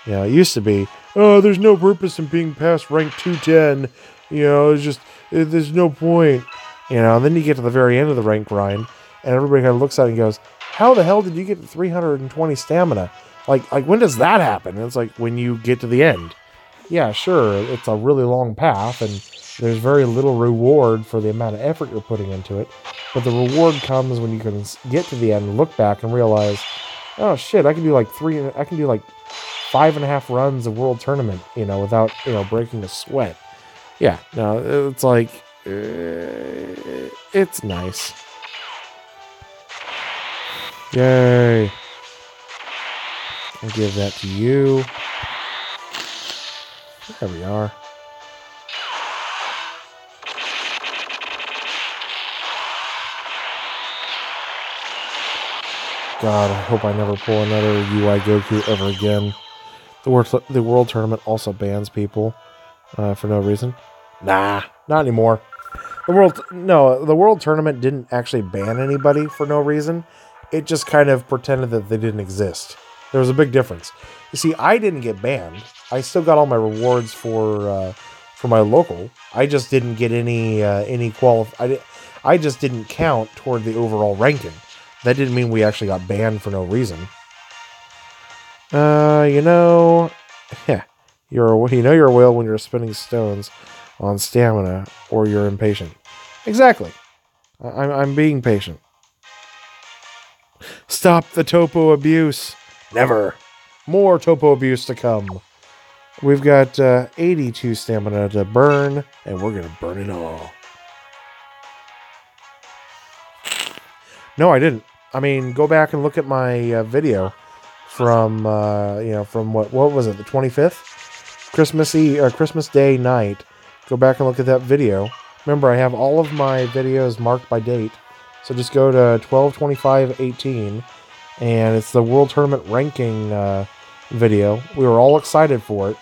A: You know, it used to be, oh, there's no purpose in being past rank 210. You know, it's just, there's no point. You know, and then you get to the very end of the rank grind, and everybody kind of looks at it and goes, how the hell did you get to 320 stamina? Like when does that happen? And it's like, when you get to the end. Yeah, sure, it's a really long path, and there's very little reward for the amount of effort you're putting into it. But the reward comes when you can get to the end and look back and realize, oh shit, I can do like 5.5 runs of World Tournament, without, breaking a sweat. Yeah, no, it's like, it's nice. Yay. I'll give that to you. There we are. God, I hope I never pull another UI Goku ever again. The World Tournament also bans people for no reason. Nah, not anymore. The World Tournament didn't actually ban anybody for no reason. It just kind of pretended that they didn't exist. There was a big difference. You see, I didn't get banned. I still got all my rewards for my local. I just didn't get any I just didn't count toward the overall ranking. That didn't mean we actually got banned for no reason. You're a whale when you're spinning stones on stamina, or you're impatient. Exactly. I'm being patient. Stop the topo abuse. Never. More topo abuse to come. We've got 82 stamina to burn, and we're going to burn it all. No, I didn't. I mean, go back and look at my video from what was it, the 25th? Christmas Day night. Go back and look at that video. Remember, I have all of my videos marked by date. So just go to 12/25/18, and it's the World Tournament ranking video. We were all excited for it.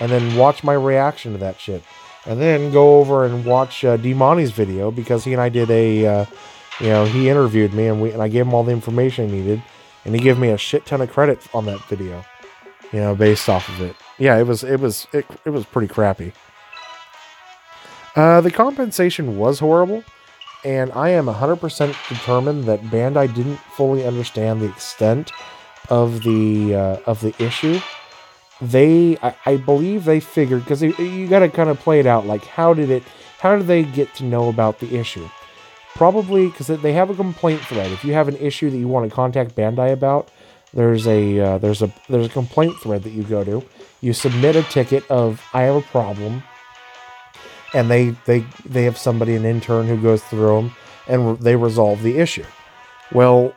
A: And then watch my reaction to that shit. And then go over and watch D-Money's video, because he and I did he interviewed me, and I gave him all the information he needed, and he gave me a shit ton of credit on that video, based off of it. Yeah, it was pretty crappy. The compensation was horrible, and I am 100% determined that Bandai didn't fully understand the extent of the issue. I believe they figured, because you got to kind of play it out, like how did they get to know about the issue? Probably because they have a complaint thread. If you have an issue that you want to contact Bandai about, there's a complaint thread that you go to. You submit a ticket of, I have a problem, and they have somebody, an intern, who goes through them, and they resolve the issue. Well,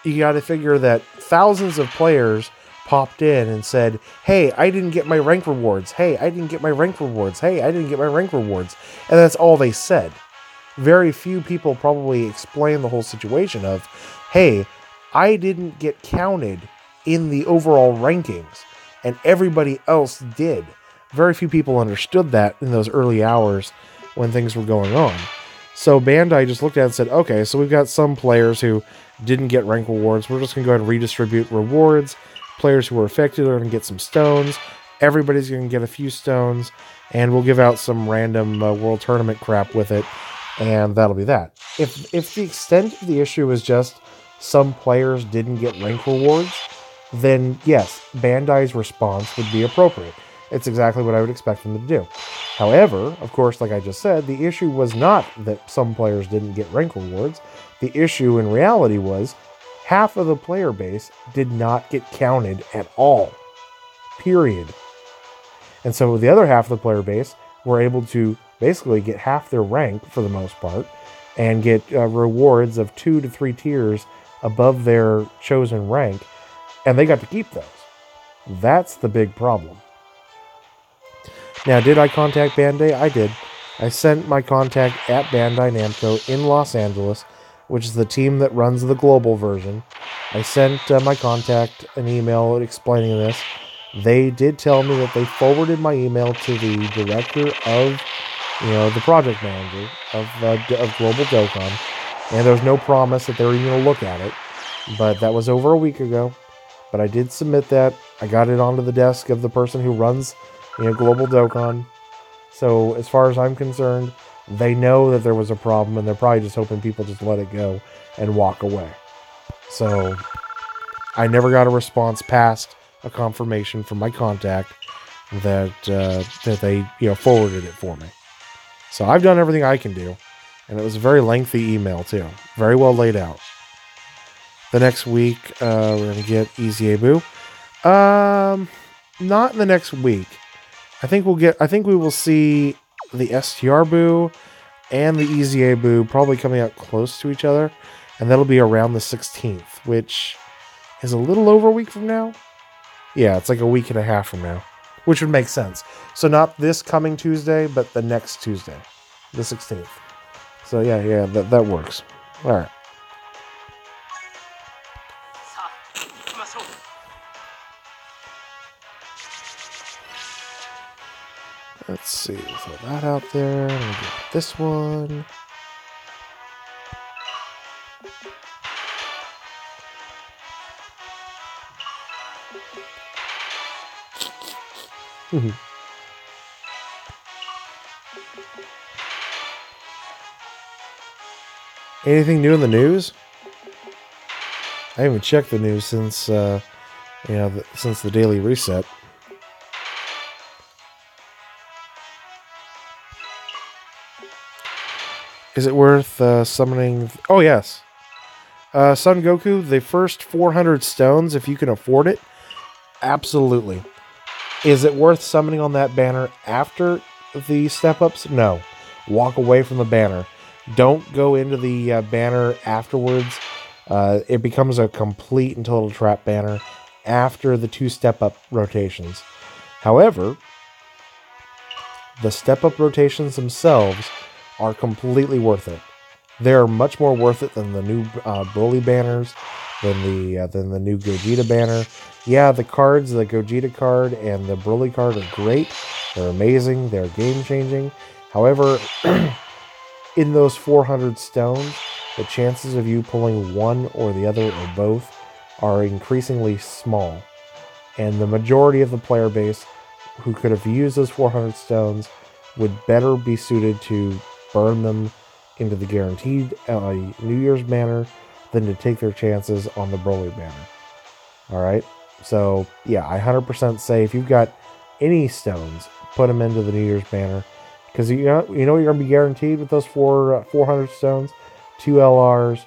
A: you got to figure that thousands of players popped in and said, hey, I didn't get my rank rewards. Hey, I didn't get my rank rewards. Hey, I didn't get my rank rewards. And that's all they said. Very few people probably explain the whole situation of, hey, I didn't get counted in the overall rankings, and everybody else did. Very few people understood that in those early hours when things were going on. So Bandai just looked at it and said, okay, so we've got some players who didn't get rank rewards. We're just going to go ahead and redistribute rewards. Players who were affected are going to get some stones. Everybody's going to get a few stones, and we'll give out some random World Tournament crap with it. And that'll be that. If the extent of the issue is just some players didn't get rank rewards, then yes, Bandai's response would be appropriate. It's exactly what I would expect them to do. However, of course, like I just said, the issue was not that some players didn't get rank rewards. The issue in reality was half of the player base did not get counted at all. Period. And so the other half of the player base were able to basically get half their rank for the most part and get rewards of 2 to 3 tiers above their chosen rank, and they got to keep those. That's the big problem. Now, did I contact Bandai? I did. I sent my contact at Bandai Namco in Los Angeles, which is the team that runs the global version. I sent my contact an email explaining this. They did tell me that they forwarded my email to the director of, the project manager of Global Dokkan, and there was no promise that they were even going to look at it. But that was over a week ago. But I did submit that. I got it onto the desk of the person who runs Global Dokkan. So as far as I'm concerned, they know that there was a problem, and they're probably just hoping people just let it go and walk away. So I never got a response past a confirmation from my contact that they forwarded it for me. So I've done everything I can do, and it was a very lengthy email too, very well laid out. The next week we're gonna get Easy Abu. Not in the next week. I think we will see the STR Boo and the Easy Abu probably coming out close to each other, and that'll be around the 16th, which is a little over a week from now. Yeah, it's like a week and a half from now, which would make sense. So not this coming Tuesday, but the next Tuesday, the 16th. So yeah, that works. All right. Let's see, throw that out there. Let me get this one. Anything new in the news? I haven't checked the news since since the daily reset. Is it worth summoning? Oh, yes. Son Goku, the first 400 stones, if you can afford it. Absolutely. Is it worth summoning on that banner after the step-ups? No. Walk away from the banner. Don't go into the banner afterwards. It becomes a complete and total trap banner after the 2 step-up rotations. However, the step-up rotations themselves are completely worth it. They're much more worth it than the new Broly banners, than the new Gogeta banner. Yeah, the cards, the Gogeta card and the Broly card are great. They're amazing. They're game-changing. However, in those 400 stones, the chances of you pulling one or the other or both are increasingly small. And the majority of the player base who could have used those 400 stones would better be suited to burn them into the guaranteed New Year's banner than to take their chances on the Broly banner. Alright? So, yeah, I 100% say if you've got any stones, put them into the New Year's banner. Because you know you're going to be guaranteed with those 400 stones? 2 LRs,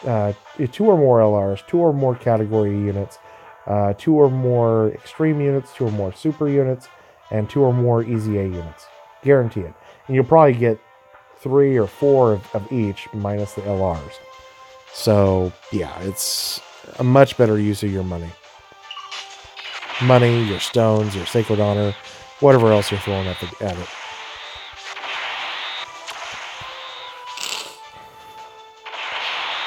A: 2 or more LRs, 2 or more category units, 2 or more extreme units, 2 or more super units, and 2 or more Easy A units. Guarantee it. And you'll probably get 3 or 4 of each, minus the LRs. So, yeah, it's a much better use of your money. Money, your stones, your Sacred Honor, whatever else you're throwing at it.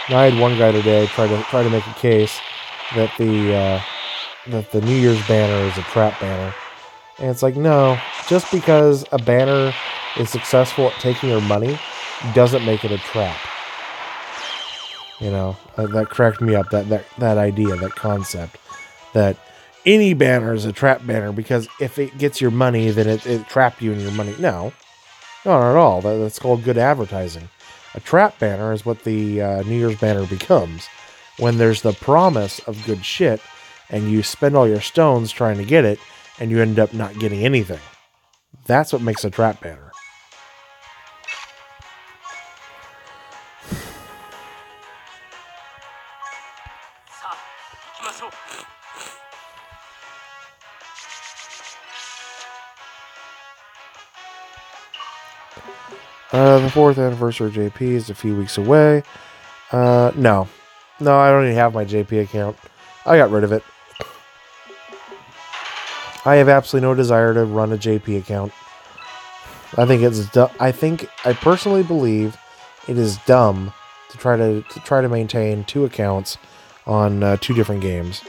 A: Now, I had one guy today try to make a case that the New Year's banner is a trap banner. And it's like, no, just because a banner is successful at taking your money doesn't make it a trap. That cracked me up, that idea, that concept, that any banner is a trap banner because if it gets your money, then it trapped you in your money. No, not at all. That's called good advertising. A trap banner is what the New Year's banner becomes when there's the promise of good shit and you spend all your stones trying to get it and you end up not getting anything. That's what makes a trap better. The 4th anniversary of JP is a few weeks away. No. No, I don't even have my JP account. I got rid of it. I have absolutely no desire to run a JP account. I think it's I personally believe it is dumb to try to maintain 2 accounts on 2 different games.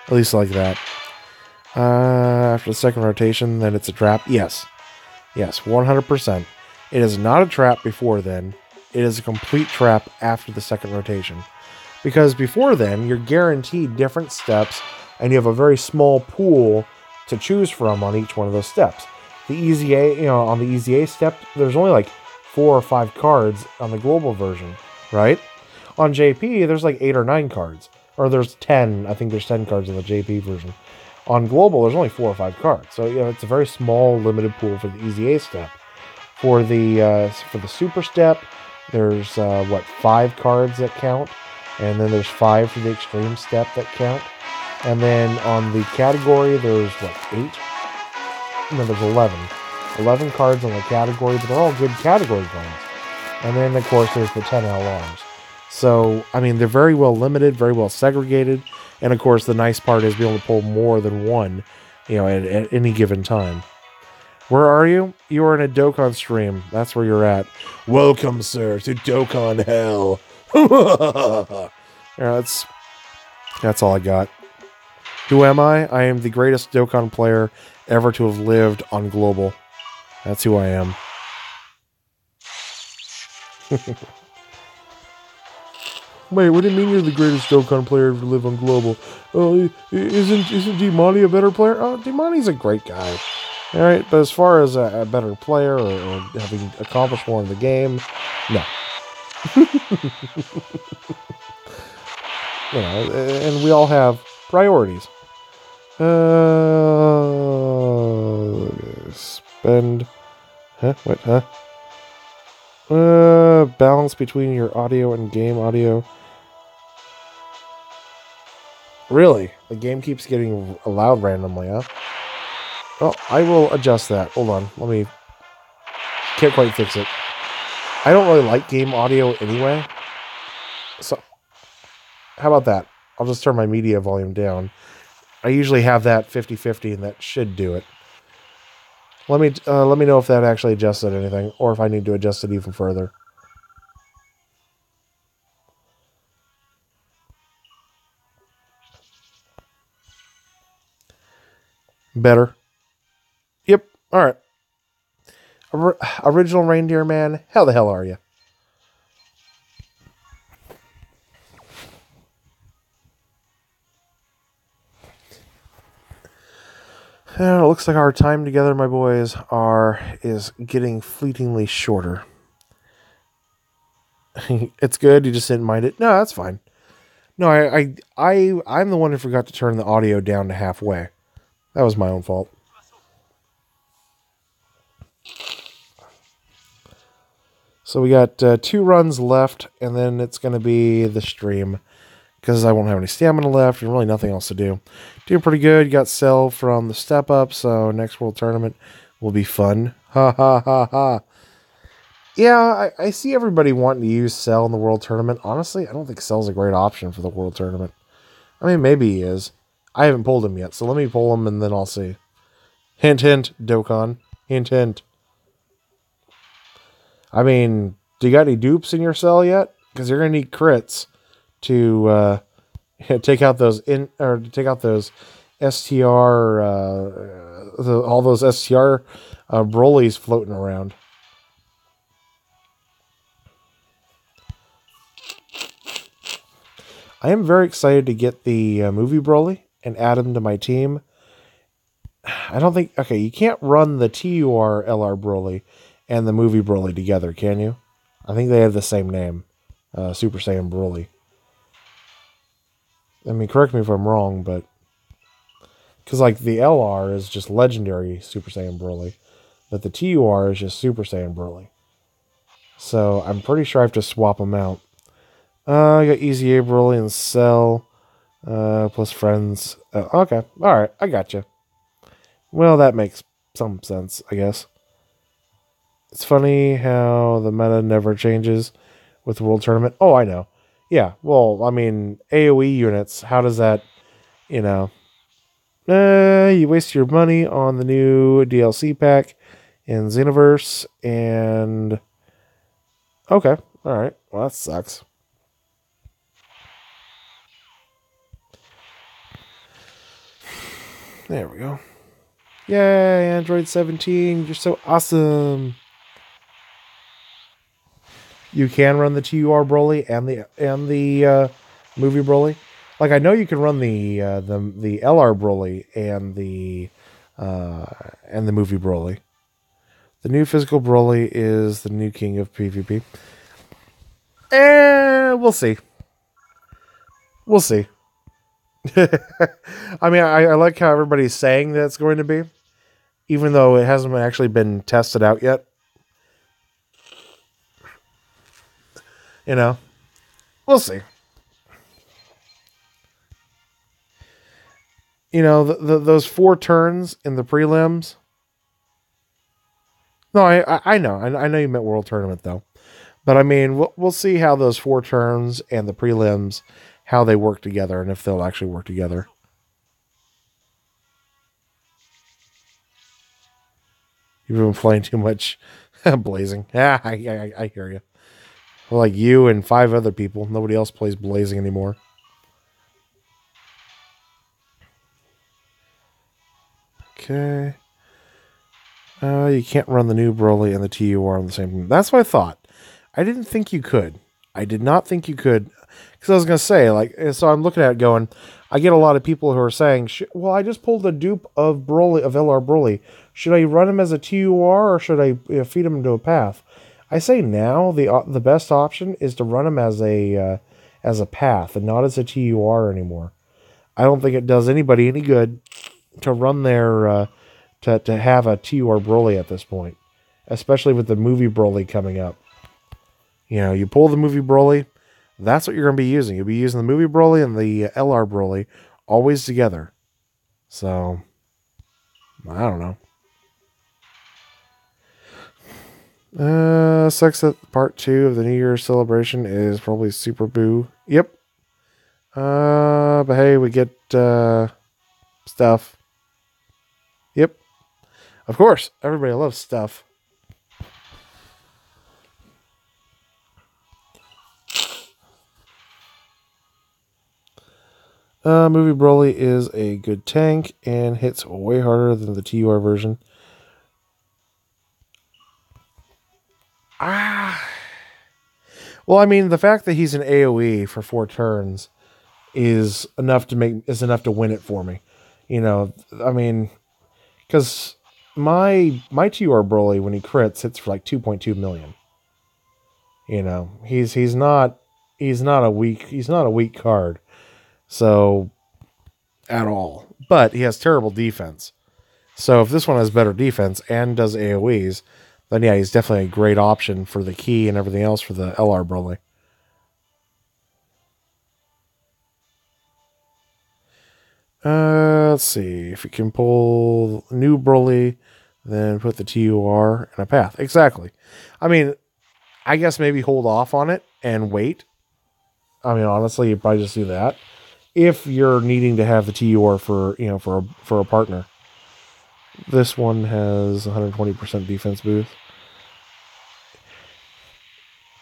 A: At least like that. After the second rotation, then it's a trap. Yes. Yes, 100%. It is not a trap before then. It is a complete trap after the second rotation. Because before then, you're guaranteed different steps, and you have a very small pool to choose from on each one of those steps. The Easy A, on the Easy A step, there's only like 4 or 5 cards on the global version, right? On JP, there's like 8 or 9 cards. Or there's 10. I think there's 10 cards in the JP version. On global, there's only 4 or 5 cards. So, it's a very small, limited pool for the Easy A step. For the Super Step, there's 5 cards that count, and then there's 5 for the Extreme Step that count, and then on the category there's 8, and then there's 11 cards on the category, but they're all good category cards, and then of course there's the 10 LRs. So I mean, they're very well limited, very well segregated, and of course the nice part is being able to pull more than one, at any given time. Where are you? You are in a Dokkan stream. That's where you're at. Welcome, sir, to Dokkan Hell. That's all I got. Who am I? I am the greatest Dokkan player ever to have lived on Global. That's who I am. Wait, what do you mean you're the greatest Dokkan player ever to live on Global? Oh, isn't Dimani a better player? Oh, Dimani's a great guy. All right, but as far as a better player or having accomplished more in the game, no. And we all have priorities. Spend. Huh? What? Huh? Balance between your audio and game audio. Really? The game keeps getting loud randomly, huh? Well, I will adjust that. Hold on. Can't quite fix it. I don't really like game audio anyway. So, how about that? I'll just turn my media volume down. I usually have that 50-50, and that should do it. Let me know if that actually adjusted anything, or if I need to adjust it even further. Better. Yep. All right. Original Reindeer Man, how the hell are you? It looks like our time together, my boys, is getting fleetingly shorter. It's good. You just didn't mind it. No, that's fine. No, I'm the one who forgot to turn the audio down to halfway. That was my own fault. So we got 2 runs left, and then it's going to be the stream, because I won't have any stamina left and really nothing else to do. Doing pretty good. You got Cell from the step up, so next World Tournament will be fun. Ha ha ha ha. Yeah, I see everybody wanting to use Cell in the World Tournament. Honestly, I don't think Cell's a great option for the World Tournament. I mean, maybe he is. I haven't pulled him yet, so let me pull him and then I'll see. Hint, hint, Dokkan. Hint, hint. I mean, do you got any dupes in your Cell yet? Because you're going to need crits to take out those STR, all those STR Brolys floating around. I am very excited to get the movie Broly and add him to my team. I don't think... Okay, you can't run the TUR LR Broly and the movie Broly together, can you? I think they have the same name. Super Saiyan Broly. I mean, correct me if I'm wrong, but... Because, like, the LR is just legendary Super Saiyan Broly. but the TUR is just Super Saiyan Broly. So I'm pretty sure I have to swap them out. I got Easy A Broly and Cell, plus friends. Okay, alright, I got you. Well, that makes some sense, I guess. It's funny how the meta never changes with the World Tournament. Oh, I know. Yeah, well, I mean, AoE units, how does that, you know... you waste your money on the new DLC pack in Xenoverse, and... Okay, alright. Well, that sucks. There we go. Yay, Android 17, you're so awesome. You can run the TUR Broly and the movie Broly. Like, I know you can run the LR Broly and the movie Broly. The new physical Broly is the new king of PvP. We'll see. We'll see. I mean, I like how everybody's saying that it's going to be, even though it hasn't actually been tested out yet. You know, we'll see. You know, those 4 turns in the prelims. No, I know. I know you meant World Tournament, though. But, I mean, we'll see how those 4 turns and the prelims, how they work together, and if they'll actually work together. You've been playing too much Blazing. Yeah, I hear you. Well, like you and 5 other people. Nobody else plays Blazing anymore. Okay. You can't run the new Broly and the TUR on the same time. That's what I thought. I didn't think you could. I did not think you could. Because I was going to say, like, so I'm looking at it going, I get a lot of people who are saying, well, I just pulled a dupe of Broly, of LR Broly. Should I run him as a TUR or should I feed him into a path? I say now the best option is to run him as a path and not as a TUR anymore. I don't think it does anybody any good to run their to have a TUR Broly at this point, especially with the movie Broly coming up. You know, you pull the movie Broly, that's what you're going to be using. You'll be using the movie Broly and the LR Broly always together. So, I don't know. Sucks that part 2 of the New Year's celebration is probably Super Boo. Yep. But hey, we get stuff. Yep. Of course, everybody loves stuff. Movie Broly is a good tank and hits way harder than the TUR version. Well, I mean, the fact that he's an AoE for 4 turns is enough to win it for me. You know, I mean, because my TUR Broly, when he crits, hits for like 2.2 million. You know, he's not a weak card. So, at all. But he has terrible defense. So if this one has better defense and does AoEs, then yeah, he's definitely a great option for the key and everything else for the LR Broly. Let's see. If you can pull new Broly, then put the TUR in a path. Exactly. I mean, I guess maybe hold off on it and wait. I mean, honestly, you'd probably just do that. If you're needing to have the TUR for a partner. This one has 120% defense boost.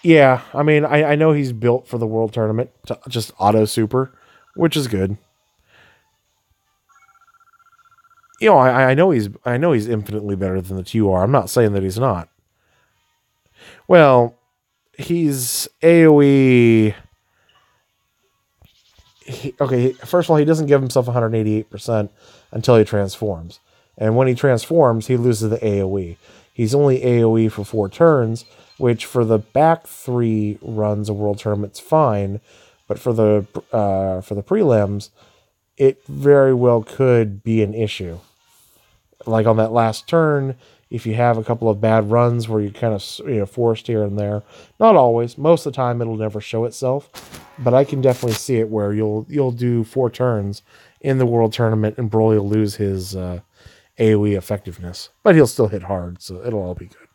A: Yeah, I mean, I know he's built for the World Tournament to just auto super, which is good. You know, I know he's infinitely better than the TUR. I'm not saying that he's not. Well, he's AoE. Okay, first of all, he doesn't give himself 188% until he transforms. And when he transforms, he loses the AoE. He's only AoE for 4 turns, which for the back 3 runs of World Tournament's fine, but for the prelims, it very well could be an issue. Like on that last turn, if you have a couple of bad runs where you're kind of forced here and there. Not always. Most of the time it'll never show itself, but I can definitely see it where you'll do 4 turns in the World Tournament and Broly will lose his AoE effectiveness, but he'll still hit hard, so it'll all be good.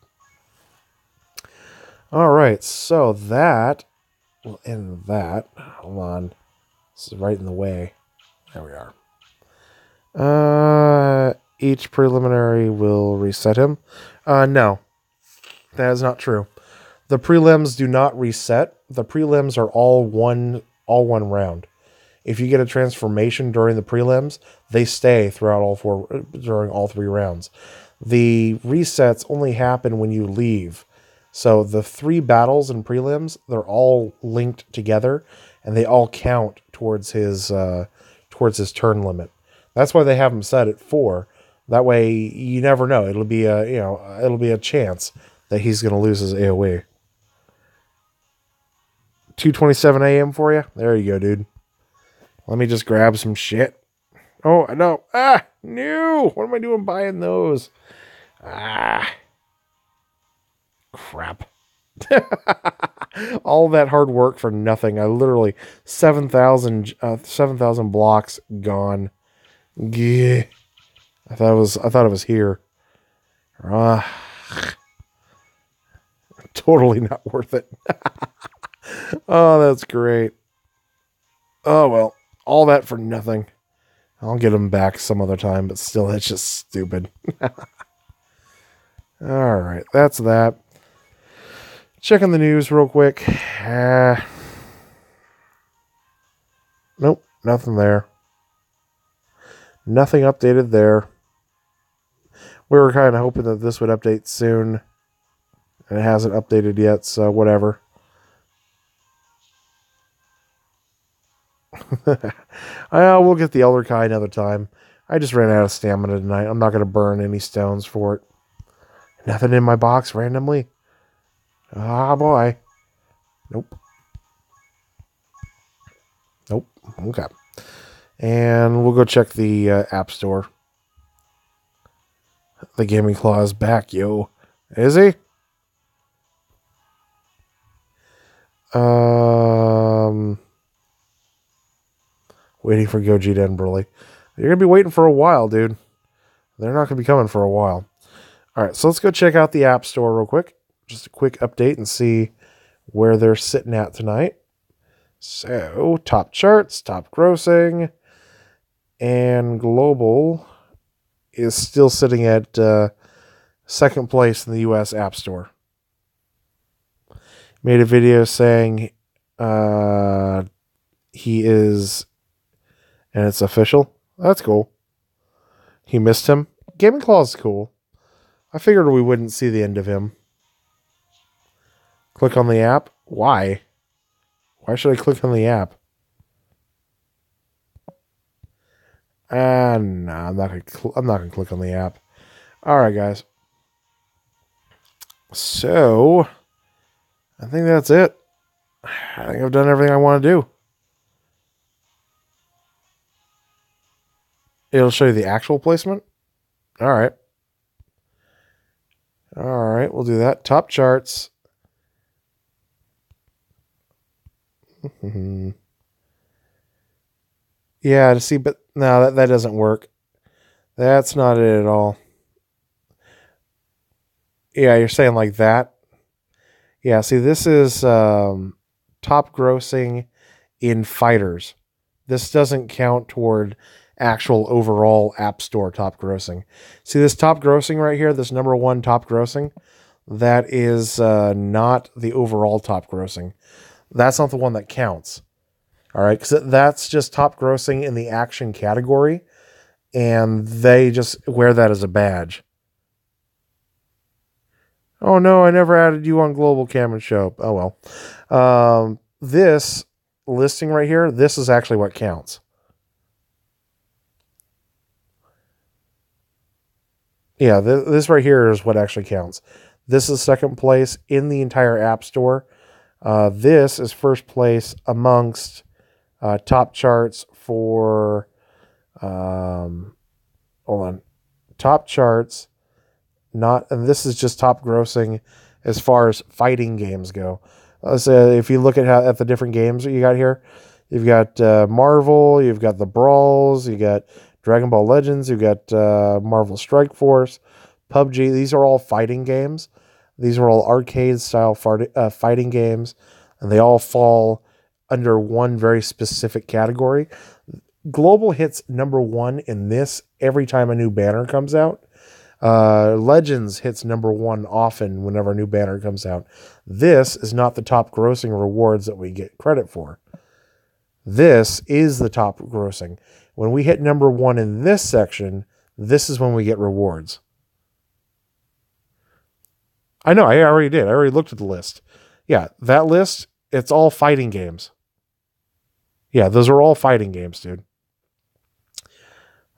A: All right, so that will end that. Hold on, this is right in the way. There we are. Each preliminary will reset him. No, that is not true. The prelims do not reset. The prelims are all one round. If you get a transformation during the prelims, they stay throughout during all 3 rounds. The resets only happen when you leave. So the 3 battles in prelims, they're all linked together, and they all count towards his turn limit. That's why they have him set at 4. That way, you never know. It'll be a chance that he's going to lose his AoE. 2:27 a.m. for you. There you go, dude. Let me just grab some shit. Oh, no. No. What am I doing buying those? Crap. All that hard work for nothing. I literally 7,000 blocks gone. Yeah. I thought it was here. Totally not worth it. Oh, that's great. Oh, well. All that for nothing. I'll get them back some other time, but still, it's just stupid. All right, that's that. Checking the news real quick. Nope, nothing there. Nothing updated there. We were kind of hoping that this would update soon. And it hasn't updated yet, so whatever. We'll get the Elder Kai another time. I just ran out of stamina tonight. I'm not going to burn any stones for it. Nothing in my box randomly. Ah, boy. Nope. Nope. Okay. And we'll go check the App Store. The Gaming Claw is back, yo. Is he? Waiting for Gogeta and Broly. You're going to be waiting for a while, dude. They're not going to be coming for a while. All right, so let's go check out the App Store real quick. Just a quick update and see where they're sitting at tonight. So, top charts, top grossing, and global is still sitting at second place in the U.S. App Store. Made a video saying he is, and it's official. That's cool. He missed him. Gaming Claw is cool. I figured we wouldn't see the end of him. Click on the app. Why? Why should I click on the app? No, I'm not gonna click on the app. All right, guys. So, I think that's it. I think I've done everything I want to do. It'll show you the actual placement. All right. All right, we'll do that. Top charts. Yeah, to see, but no, that doesn't work. That's not it at all. Yeah, you're saying like that. Yeah, see, this is top grossing in fighters. This doesn't count toward actual overall App Store top grossing. See this top grossing right here, this number 1 top grossing? That is not the overall top grossing. That's not the one that counts. All right, because that's just top grossing in the action category, and they just wear that as a badge. Oh no, I never added you on Global Cam and Show. Oh well. This listing right here, this is actually what counts. Yeah, this right here is what actually counts. This is second place in the entire App Store. This is first place amongst top charts for, hold on, top charts, and this is just top grossing as far as fighting games go. So if you look at the different games that you got here, you've got Marvel, you've got the Brawls, you got Dragon Ball Legends, you've got Marvel Strike Force, PUBG. These are all fighting games. These are all arcade-style fighting games, and they all fall under one very specific category. Global hits number 1 in this every time a new banner comes out. Legends hits number 1 often whenever a new banner comes out. This is not the top grossing rewards that we get credit for. This is the top grossing. When we hit number 1 in this section, this is when we get rewards. I know, I already did. I already looked at the list. Yeah, that list, it's all fighting games. Yeah, those are all fighting games, dude.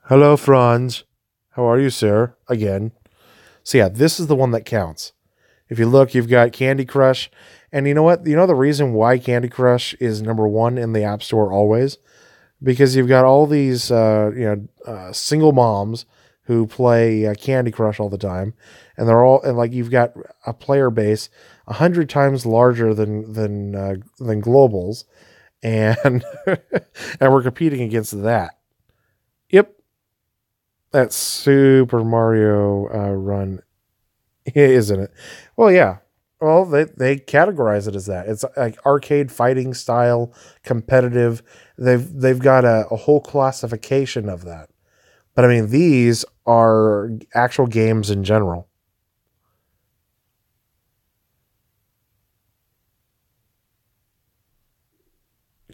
A: Hello, Franz. How are you, sir? Again. So yeah, this is the one that counts. If you look, you've got Candy Crush. And you know what? You know the reason why Candy Crush is number 1 in the App Store always? Because you've got all these single moms who play Candy Crush all the time. And they're all, and like you've got a player base 100 times larger than Global's. And and we're competing against that. Yep. That's Super Mario Run, isn't it? Well, yeah. Well, they categorize it as that. It's like arcade fighting style, competitive. They've got a whole classification of that. But I mean, these are actual games in general.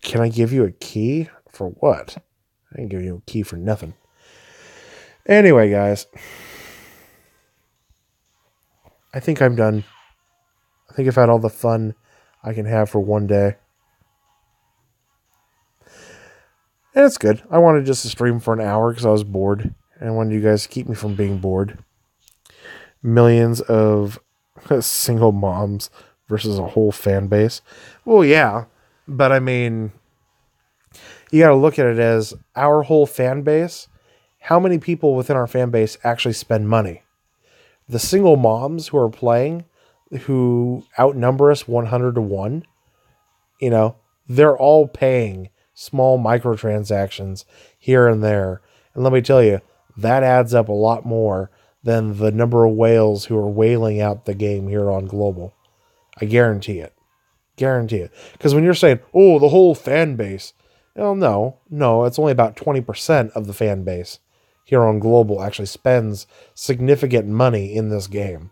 A: Can I give you a key? For what? I didn't give you a key for nothing. Anyway, guys. I think I'm done. I think I've had all the fun I can have for one day. And it's good. I wanted just to stream for an hour because I was bored. And I wanted you guys to keep me from being bored. Millions of single moms versus a whole fan base. Well, yeah. But I mean, you got to look at it as our whole fan base. How many people within our fan base actually spend money? The single moms who are playing, who outnumber us 100 to 1, you know, they're all paying small microtransactions here and there. And let me tell you, that adds up a lot more than the number of whales who are whaling out the game here on Global. I guarantee it. Guarantee it. Because when you're saying, oh, the whole fan base, well, no, it's only about 20% of the fan base here on Global actually spends significant money in this game.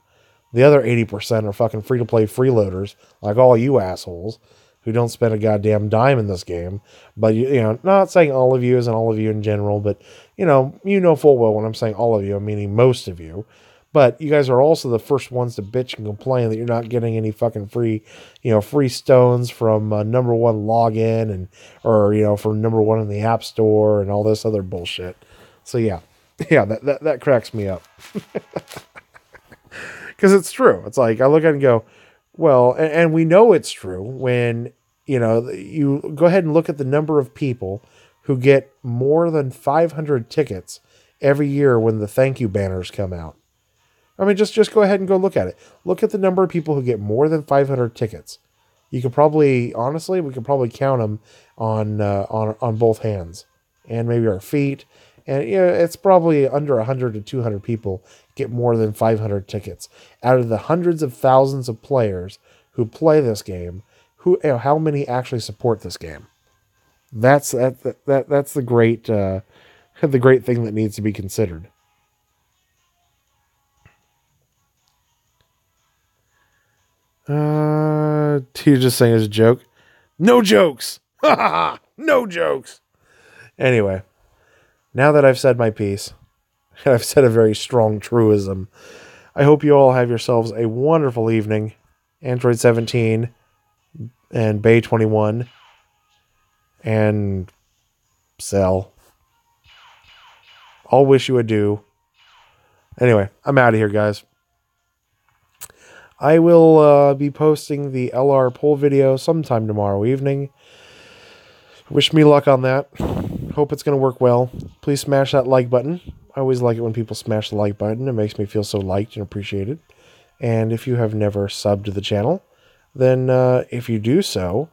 A: The other 80% are fucking free-to-play freeloaders, like all you assholes, who don't spend a goddamn dime in this game. But, you know, not saying all of you isn't all of you in general, but, you know full well when I'm saying all of you, I'm meaning most of you. But you guys are also the first ones to bitch and complain that you're not getting any fucking free stones from number 1 login or from number 1 in the App Store and all this other bullshit. So yeah, that cracks me up. Because it's true. It's like, I look at it and go, well, and we know it's true when, you go ahead and look at the number of people who get more than 500 tickets every year when the thank you banners come out. I mean, just go ahead and go look at it. Look at the number of people who get more than 500 tickets. You could probably, honestly, we could probably count them on both hands and maybe our feet. And it's probably under 100 to 200 people get more than 500 tickets out of the hundreds of thousands of players who play this game. How many actually support this game? That's the great thing that needs to be considered. You're just saying it's a joke. No jokes. No jokes. Anyway. Now that I've said my piece, and I've said a very strong truism, I hope you all have yourselves a wonderful evening. Android 17 and Bay 21 and Cell. I'll wish you adieu. Anyway, I'm out of here, guys. I will be posting the LR poll video sometime tomorrow evening. Wish me luck on that. Hope it's going to work well. Please smash that like button. I always like it when people smash the like button. It makes me feel so liked and appreciated. And if you have never subbed to the channel, then if you do so,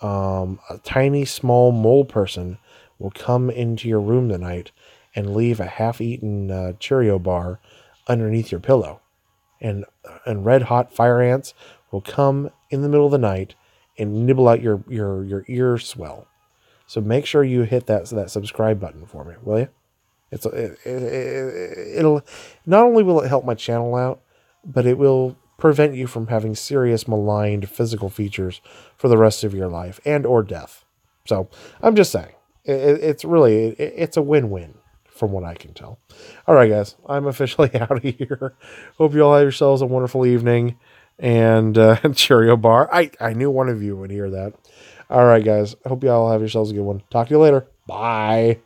A: a tiny, small mole person will come into your room tonight and leave a half-eaten Cheerio bar underneath your pillow. And red-hot fire ants will come in the middle of the night and nibble out your ear swell. So make sure you hit that subscribe button for me, will you? It'll not only will it help my channel out, but it will prevent you from having serious maligned physical features for the rest of your life and or death. So I'm just saying, it's a win-win from what I can tell. All right, guys, I'm officially out of here. Hope you all have yourselves a wonderful evening and Cheerio bar. I knew one of you would hear that. All right, guys, I hope you all have yourselves a good one. Talk to you later. Bye.